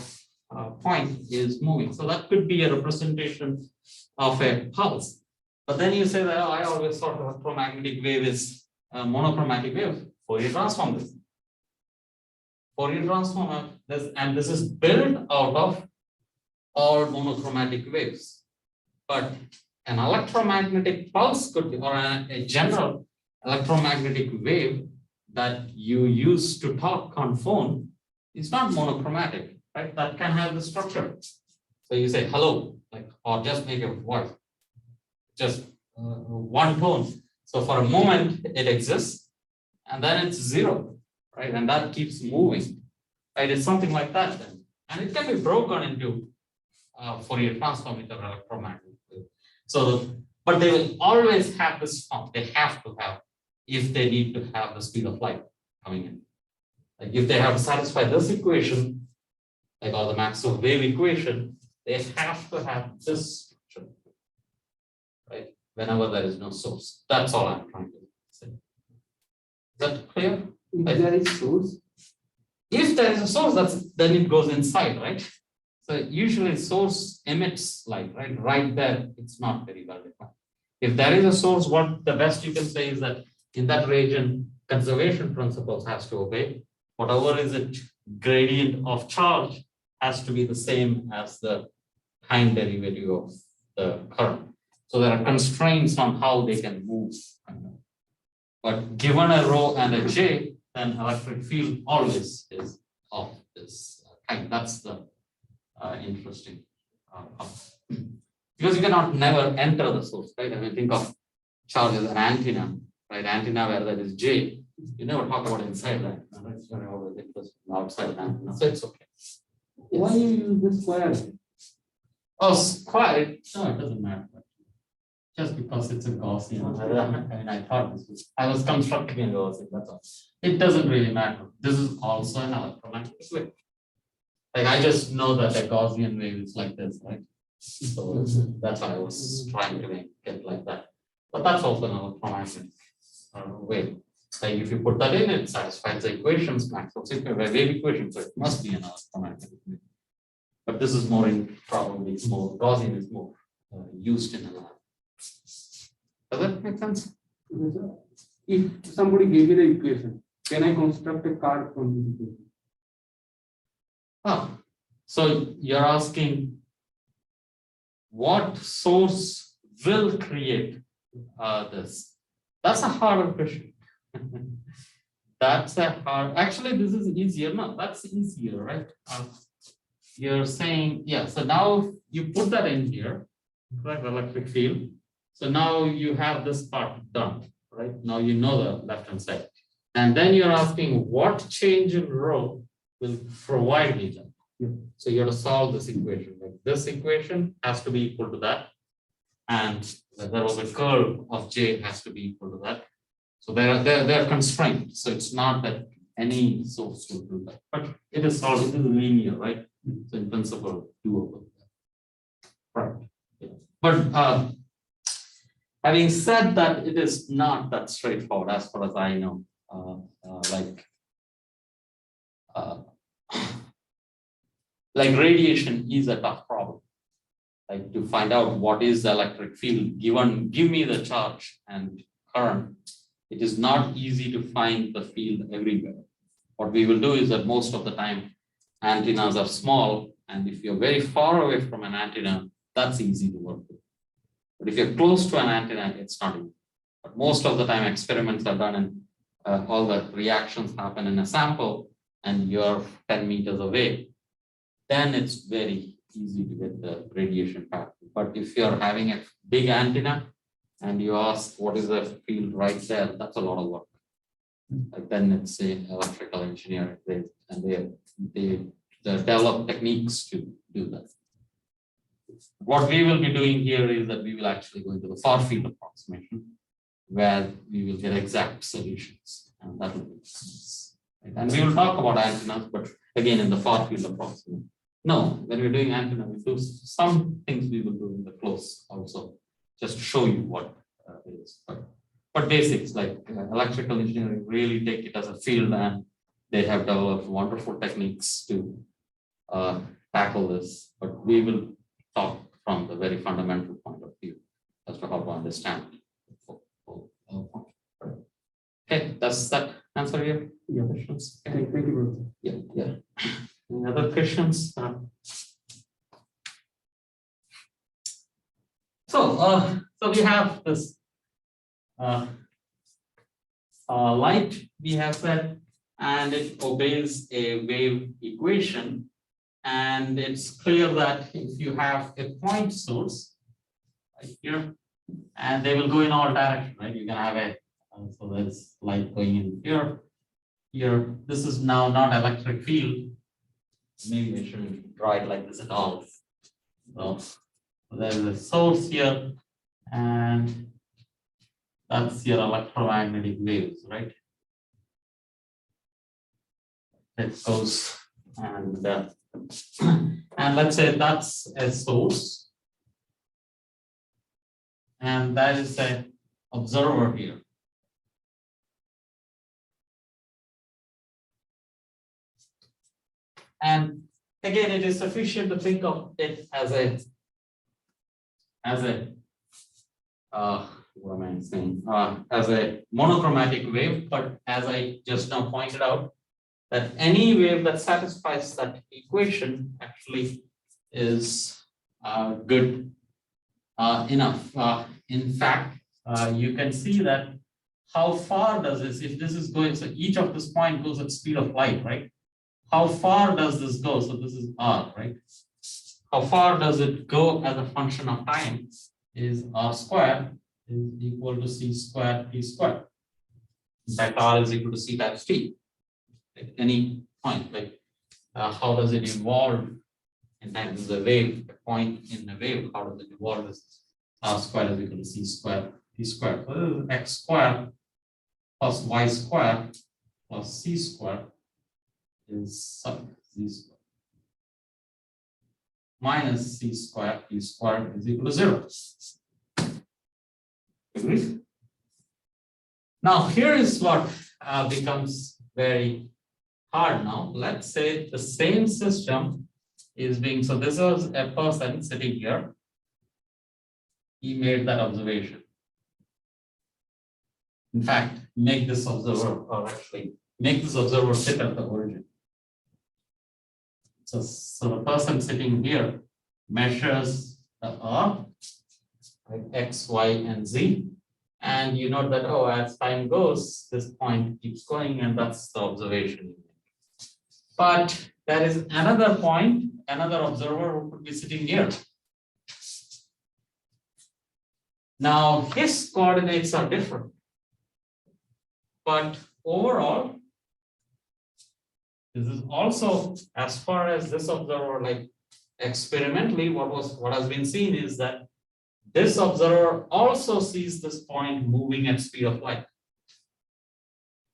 point is moving. So that could be a representation of a pulse. But then you say that, oh, I always thought electromagnetic wave is a monochromatic wave. Fourier transform this. Fourier transform this, and this is built out of all monochromatic waves. But an electromagnetic pulse could be, or a general electromagnetic wave that you use to talk on phone is not monochromatic, right? That can have the structure. So you say hello, like, or just make a voice, just one tone. So for a moment it exists, and then it's zero, right? And that keeps moving, right? It's something like that then. And it can be broken into Fourier transform with an electromagnetic wave. So, but they will always have this form. They have to have, if they need to have the speed of light coming in. Like if they have to satisfy this equation, like all the Maxwell wave equation, they have to have this structure, right? Whenever there is no source. That's all I'm trying to say. Is that clear? If there is source, If there is a source, then it goes inside, right? So usually source emits light, right? Right there, it's not very well defined. If there is a source, what the best you can say is that in that region, conservation principles has to obey. Whatever is a gradient of charge has to be the same as the time derivative of the current. So there are constraints on how they can move. But given a rho and a j, then electric field always is of this kind. That's the interesting because you cannot never enter the source, right? I mean, think of charge as an antenna, right? Antenna where there is j, you never talk about inside that. That's very always interesting outside an antenna. So it's okay. why you use this square? Oh, square? No, it doesn't matter. Just because it's a Gaussian. I mean, I thought this was, I was constructing a Gaussian, that's all. It doesn't really matter. This is also an electromagnetic wave. Like I just know that a Gaussian wave is like this, right? So that's why I was trying to make it like that. But that's also an electromagnetic wave. Like if you put that in, it satisfies the equations, Maxwell's wave equation, so it must be an electromagnetic wave. But this is more in probably it's more Gaussian is more used in a lab. Does that make sense? If somebody gave me the equation, can I construct a card from this equation? Ah, so you're asking what source will create this? That's a harder question. That's a hard. Actually, this is easier. No, that's easier, right? You're saying, yeah. So now you put that in here, correct? Electric field. So now you have this part done, right? Now you know the left hand side, and then you're asking what change in rho will provide me that. So you have to solve this equation. Like this equation has to be equal to that, and there was a curve of J has to be equal to that. So they're constrained. So it's not that any source will do that, but it is solved. It is linear, right? So in principle, doable. Right. Yeah. But having said that, it is not that straightforward as far as I know. Like radiation is a tough problem. Like to find out what is the electric field give me the charge and current. It is not easy to find the field everywhere. What we will do is that most of the time antennas are small, and if you're very far away from an antenna, that's easy to work with. But if you're close to an antenna, it's not easy. But most of the time experiments are done and all the reactions happen in a sample and you're 10 meters away, then it's very easy to get the radiation pattern. But if you're having a big antenna and you ask what is the field right there, that's a lot of work. Like then it's a electrical engineering, they develop techniques to do that. What we will be doing here is that we will actually go into the far field approximation, where we will get exact solutions, and that will be nice. And we will talk about antennas, but again in the far field approximation. No, when we're doing antenna, we do some things we will do in the close also, just to show you what it is. But basics like electrical engineering really take it as a field, and they have developed wonderful techniques to tackle this. But we will talk from the very fundamental point of view as to how to understand it. Okay, does that answer your questions? Okay. Thank you, bro. Yeah. Any other questions? So we have this light, we have said, and it obeys a wave equation. And it's clear that if you have a point source right here, and they will go in all directions, right? You can have a, so there's light going in here. Here, this is now not electric field. Maybe I shouldn't draw it like this at all. So there's a source here, and that's your electromagnetic waves, right? It goes and let's say that's a source, and that is an observer here. And again, it is sufficient to think of it as a what am I saying? As a monochromatic wave, but as I just now pointed out, that any wave that satisfies that equation actually is good enough. In fact, you can see that how far does this, if this is going, so each of this point goes at speed of light, right? How far does this go? So this is r, right? How far does it go as a function of time is r square is equal to c square t square. In fact, r is equal to c times t. At any point, like how does it evolve in time? This is a wave, a point in a wave. How does it evolve? This r square is equal to c square t square. So this is x square plus y square plus c square is z square minus c square t square is equal to 0. Agreed? Now, here is what becomes very hard now. Let's say the same system is being, so this was a person sitting here. He made that observation. In fact, make this observer, or actually make this observer sit at the origin. So the person sitting here measures the Earth, right, X, Y, and Z. And you note that, oh, as time goes, this point keeps going, and that's the observation. But there is another point, another observer who could be sitting here. Now, his coordinates are different. But overall, this is also, as far as this observer, like experimentally, what has been seen is that this observer also sees this point moving at speed of light.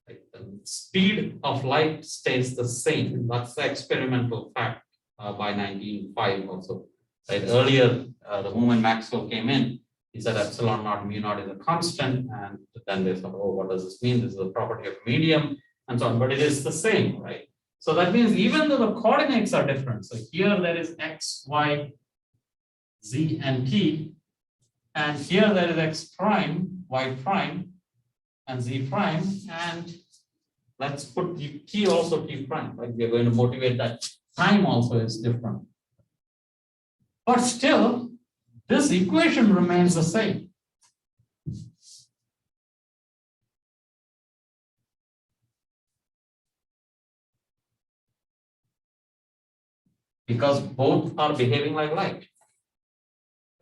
Like the speed of light stays the same. That's the experimental fact by 1905 also. Right? Earlier, the moment Maxwell came in, he said epsilon naught mu naught is a constant, and then they thought, oh, what does this mean? This is a property of medium, and so on. But it is the same, right? So that means even though the coordinates are different, so here there is x, y, z, and t, and here there is x prime, y prime, and z prime, and let's put t also t prime, right? We are going to motivate that time also is different. But still, this equation remains the same. Because both are behaving like light.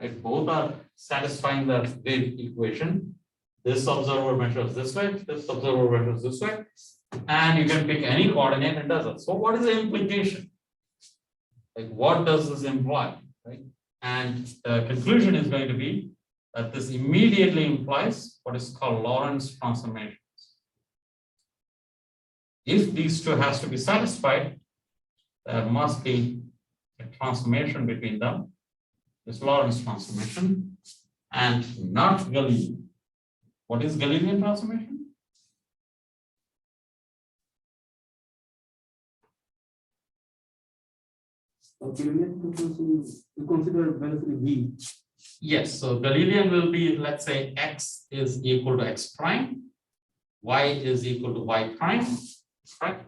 Right? Both are satisfying the wave equation. This observer measures this way, this observer measures this way, and you can pick any coordinate and does it. So what is the implication? Like what does this imply? Right? And the conclusion is going to be that this immediately implies what is called Lorentz transformations. If these two has to be satisfied, there must be a transformation between them, this Lorentz transformation, and not Galilean. What is Galilean transformation? Okay, we consider velocity v. Yes, so Galilean will be, let's say x is equal to x prime, y is equal to y prime, right?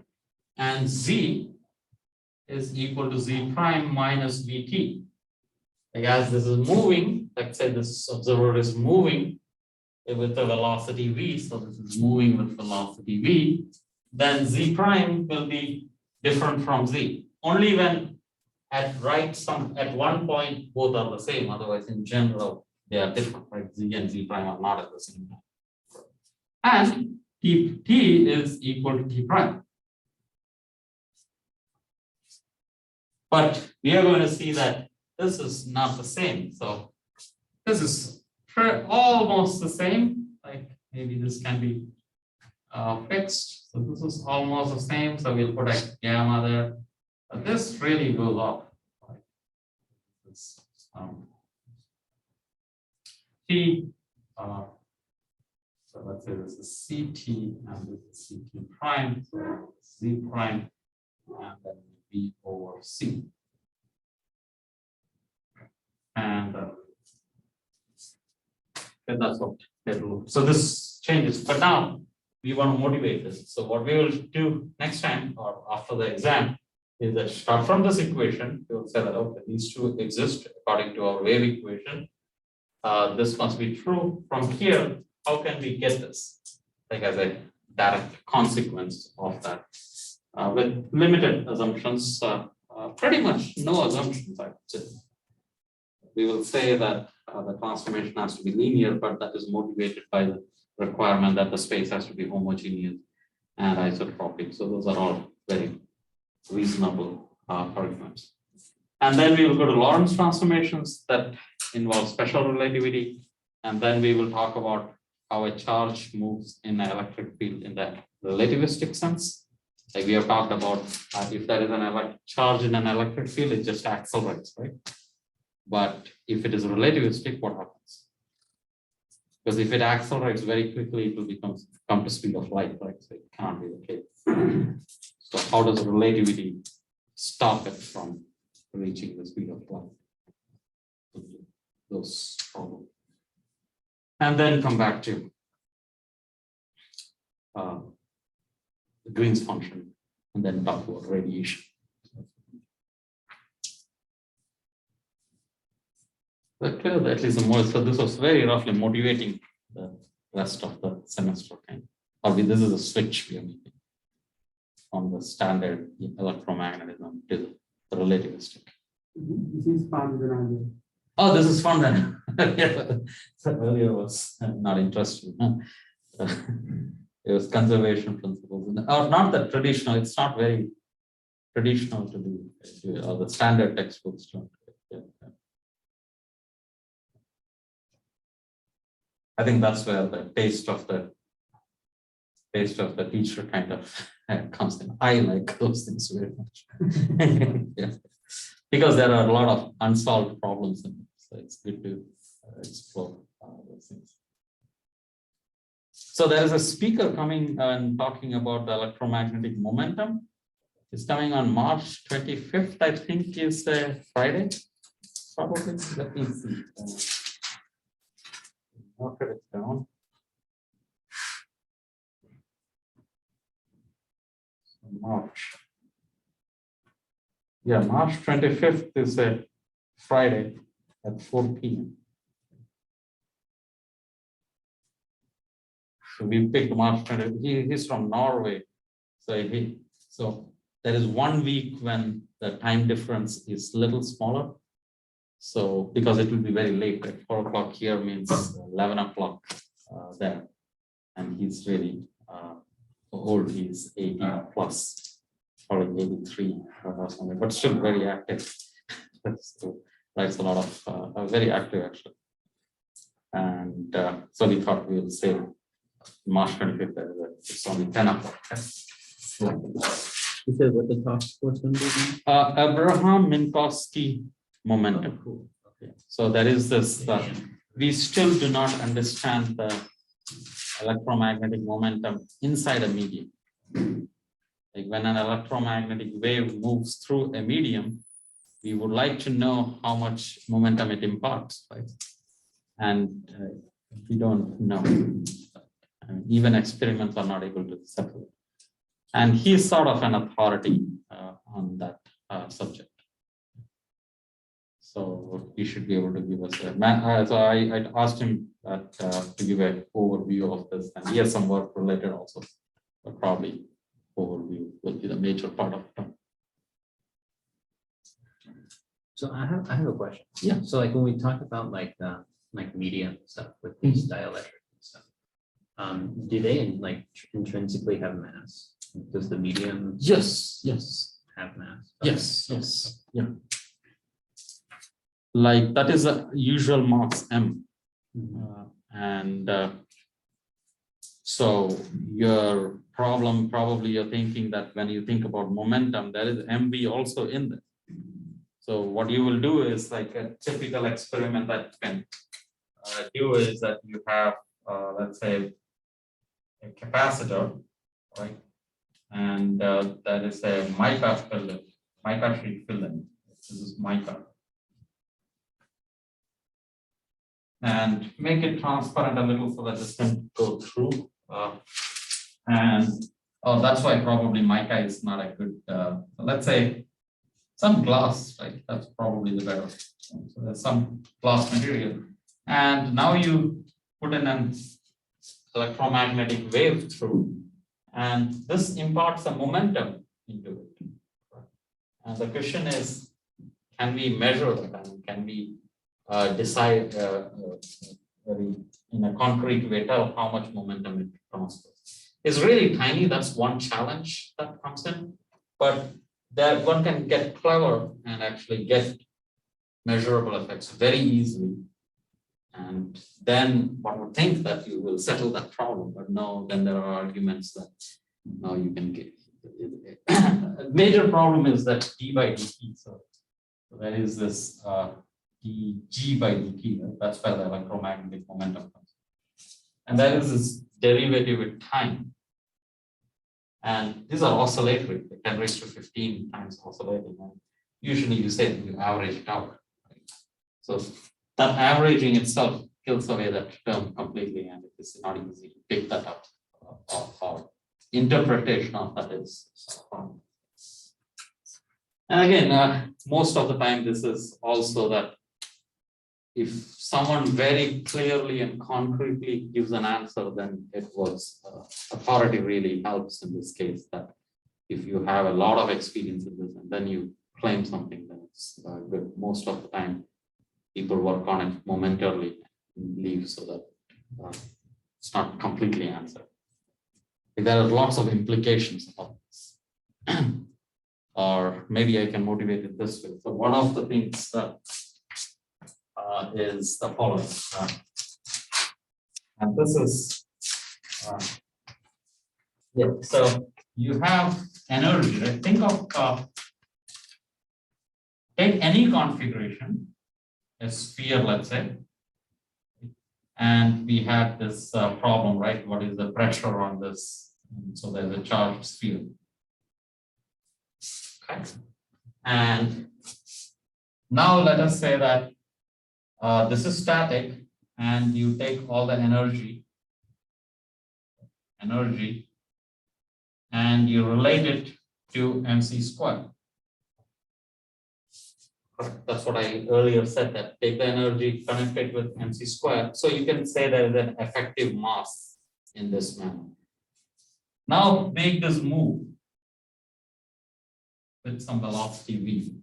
And z is equal to z prime minus vt. Like as this is moving, let's say this observer is moving with the velocity v, so this is moving with velocity v, then z prime will be different from z. Only when at one point both are the same, otherwise in general they are different, right? Z and z prime are not at the same time. And t is equal to t prime. But we are going to see that this is not the same. So this is almost the same. Like maybe this can be fixed. So this is almost the same. So we'll put a gamma there. But this really goes up. Like this, t. So let's say this is ct and this is ct prime. So z prime and then v over c. And that's what it will. So this changes, but now we want to motivate this. So what we will do next time or after the exam is that start from this equation. We will say that okay, these two exist according to our wave equation. This must be true. From here, how can we get this? Like as a direct consequence of that, with limited assumptions, pretty much no assumptions, I would say. We will say that the transformation has to be linear, but that is motivated by the requirement that the space has to be homogeneous and isotropic. So those are all very reasonable arguments. And then we will go to Lorentz transformations that involve special relativity. And then we will talk about how a charge moves in an electric field in the relativistic sense. Like we have talked about, if there is an charge in an electric field, it just accelerates, right? But if it is relativistic, what happens? Because if it accelerates very quickly, it will come to speed of light, right? So it can't be the case. So how does relativity stop it from reaching the speed of light? Those problems. And then come back to the Green's function, and then talk about radiation. But clearly, at least the more, so this was very roughly motivating the rest of the semester, kind. Or this is a switch we are making from the standard electromagnetism to the relativistic. This is fun than I did. Oh, this is fun then. Yeah. So earlier was not interesting. Huh? It was conservation principles, or not the traditional. It's not very traditional to do, or the standard textbooks don't. Yeah. I think that's where the taste of the teacher kind of comes in. I like those things very much. Yeah. Because there are a lot of unsolved problems in it. So it's good to explore those things. So there is a speaker coming and talking about the electromagnetic momentum. It's coming on March 25th, I think is Friday. Probably. Let me see. Noted it down. March. Yeah, March 25th is a Friday at 4 p.m. So we picked March 20th. He's from Norway. So there is 1 week when the time difference is a little smaller. So because it will be very late, like 4 o'clock here means 11 o'clock there. And he's really old, he's 80 plus, probably 83 or something, but still very active. So writes a lot of, very active actually. And so we thought we would say March 25th, it's only 10 o'clock. You said what the talk was going to be? Abraham Minkowski momentum. Oh, cool. Okay. So there is this, we still do not understand the electromagnetic momentum inside a medium. Like when an electromagnetic wave moves through a medium, we would like to know how much momentum it imparts, right? And we don't know. Even experiments are not able to separate. And he's sort of an authority on that subject. So he should be able to give us a so I asked him that, to give an overview of this, and he has some work related also, but probably overview will be the major part of it. So I have a question. Yeah. So like when we talk about like medium stuff with these dielectric and stuff, do they like intrinsically have mass? Does the medium Yes. have mass? Yes. Yeah. Like that is a usual mass m, and so your problem probably you're thinking that when you think about momentum, there is mv also in there. So what you will do is like a typical experiment that you can do is that you have let's say a capacitor, right, and that is a mica sheet filling. This is mica. And make it transparent a little so that this can go through. And that's why probably mica is not a good, let's say some glass, right? That's probably the better. So there's some glass material. And now you put in an electromagnetic wave through, and this imparts a momentum into it. And the question is, can we measure that? And can we decide in a concrete way tell how much momentum it transfers? It's really tiny. That's one challenge that comes in, but that one can get clever and actually get measurable effects very easily. And then one would think that you will settle that problem, but no, then there are arguments that now you can get. Major problem is that d by dt. So there is this G by dt, right? That's where the electromagnetic momentum comes. And that is this derivative with time. And these are oscillatory, 10 raised to 15 times oscillating. And usually you say you average it out. Right? So that averaging itself kills away that term completely, and it is not easy to pick that up. Or interpretation of that is. And again, most of the time, this is also that if someone very clearly and concretely gives an answer, then it works. Authority really helps in this case, that if you have a lot of experience in this and then you claim something, then it's good. Most of the time, people work on it momentarily and leave so that it's not completely answered. There are lots of implications of this. Or maybe I can motivate it this way. So one of the things that is the following. And this is, yeah, so you have energy, right? Think of, take any configuration, a sphere, let's say, and we have this problem, right? What is the pressure on this? And so there's a charged sphere. Okay. And now let us say that this is static, and you take all the energy, and you relate it to mc squared. That's what I earlier said, that take the energy, connect it with mc squared. So you can say there is an effective mass in this manner. Now make this move with some velocity v.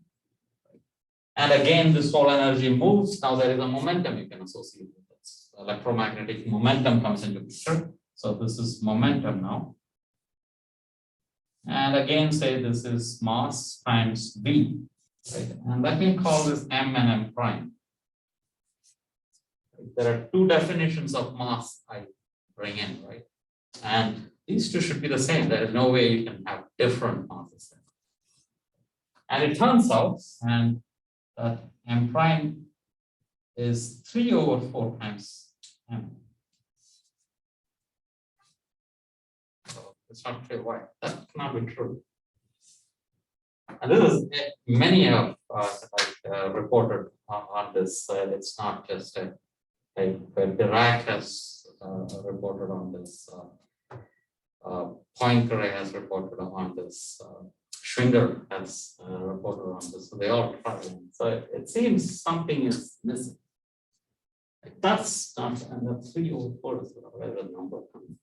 And again, this whole energy moves. Now there is a momentum you can associate with this. Electromagnetic momentum comes into picture. So this is momentum now. And again, say this is mass times v. Right? And let me call this m and m prime. There are two definitions of mass I bring in, right? And these two should be the same. There is no way you can have different masses. And it turns out, and that m prime is 3/4 times m. So it's not clear why. That cannot be true. And this is many have reported on this. It's not just Dirac has reported on this. Poincaré has reported on this. Schwinger has reported on this. So they all try. So it seems something is missing. Like that's not, and the 3/4 is where the number comes.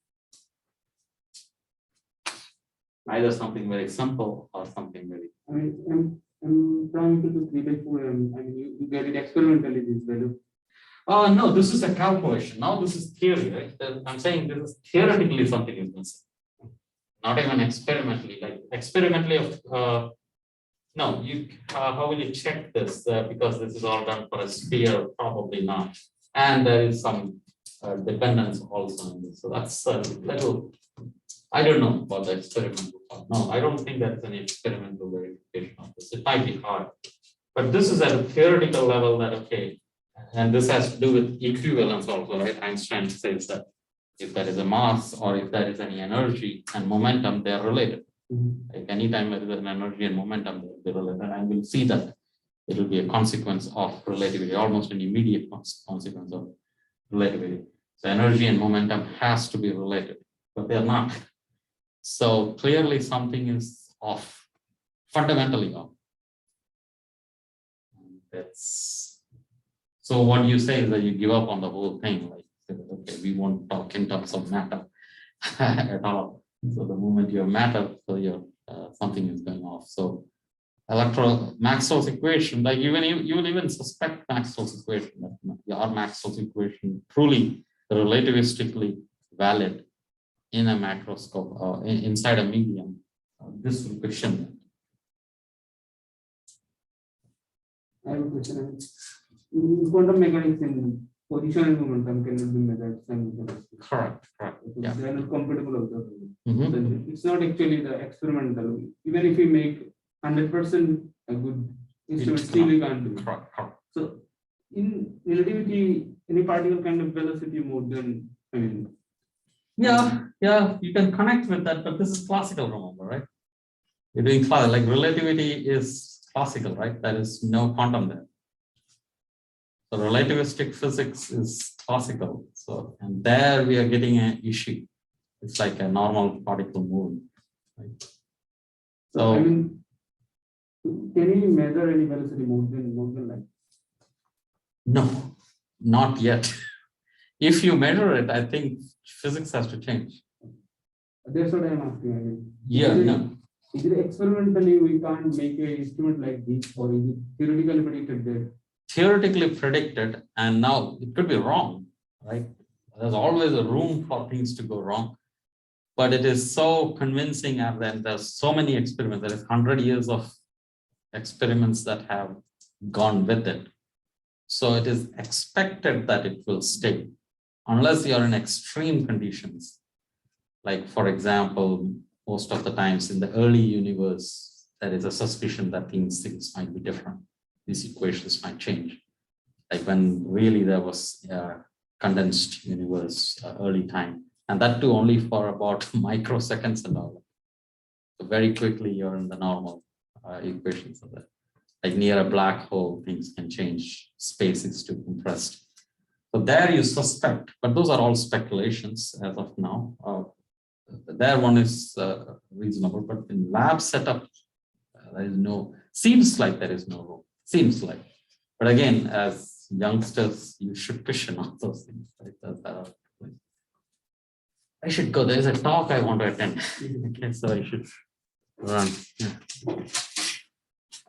Either something very simple or something very. I mean, I'm trying to do 3/4. I mean, you get it experimentally, this value. No, this is a calculation. Now this is theory, right? I'm saying this is theoretically something is missing. Not even experimentally. Like experimentally, no. You how will you check this? Because this is all done for a sphere, probably not. And there is some dependence also on this. So that's a little. I don't know about the experimental part. No, I don't think that's an experimental verification of this. It might be hard, but this is at a theoretical level that okay, and this has to do with equivalence also, right? Einstein says that if there is a mass or if there is any energy and momentum, they are related. Like anytime there is an energy and momentum, they are related. And we'll see that it will be a consequence of relativity, almost an immediate consequence of relativity. So energy and momentum has to be related, but they are not. So clearly something is off, fundamentally off. That's so what you say is that you give up on the whole thing, like okay, we won't talk in terms of matter at all. So the moment you have matter, so your something is going off. So Maxwell's equation, like you will even suspect Maxwell's equation, that our Maxwell's equation truly relativistically valid in a macroscope or inside a medium. This will question that. I have a question. In quantum mechanics, in position and momentum cannot be measured simultaneously. Correct. They are not compatible of the. Mm-hmm. It's not actually the experimental. Even if we make 100% a good instrument, still we can't do it. Correct. So in relativity, any particle kind of velocity more than I mean, Yeah, you can connect with that, but this is classical, remember, right? You're doing like relativity is classical, right? There is no quantum there. So relativistic physics is classical. So, and there we are getting an issue. It's like a normal particle moving. Right? so I So mean, can you measure any velocity more than light? no, not yet. If you measure it, I think physics has to change. That's what I'm asking. I mean, Yeah, no. is it experimentally we can't make an instrument like this, or is it theoretically predicted there? Theoretically predicted, and now it could be wrong, right? There's always a room for things to go wrong, but it is so convincing, and then there's so many experiments. There is 100 years of experiments that have gone with it. So it is expected that it will stay, unless you're in extreme conditions. Like, for example, most of the times in the early universe, there is a suspicion that things might be different. These equations might change. Like when really there was a condensed universe, early time, and that too only for about microseconds and all. So very quickly you're in the normal equations of that. Like near a black hole, things can change. Space is too compressed. So there you suspect, but those are all speculations as of now. There one is reasonable, but in lab setup, there is no, seems like there is no room. Seems like, but again, as youngsters, you should question all those things. Right? I should go. There is a talk I want to attend. Okay, so I should run. Yeah.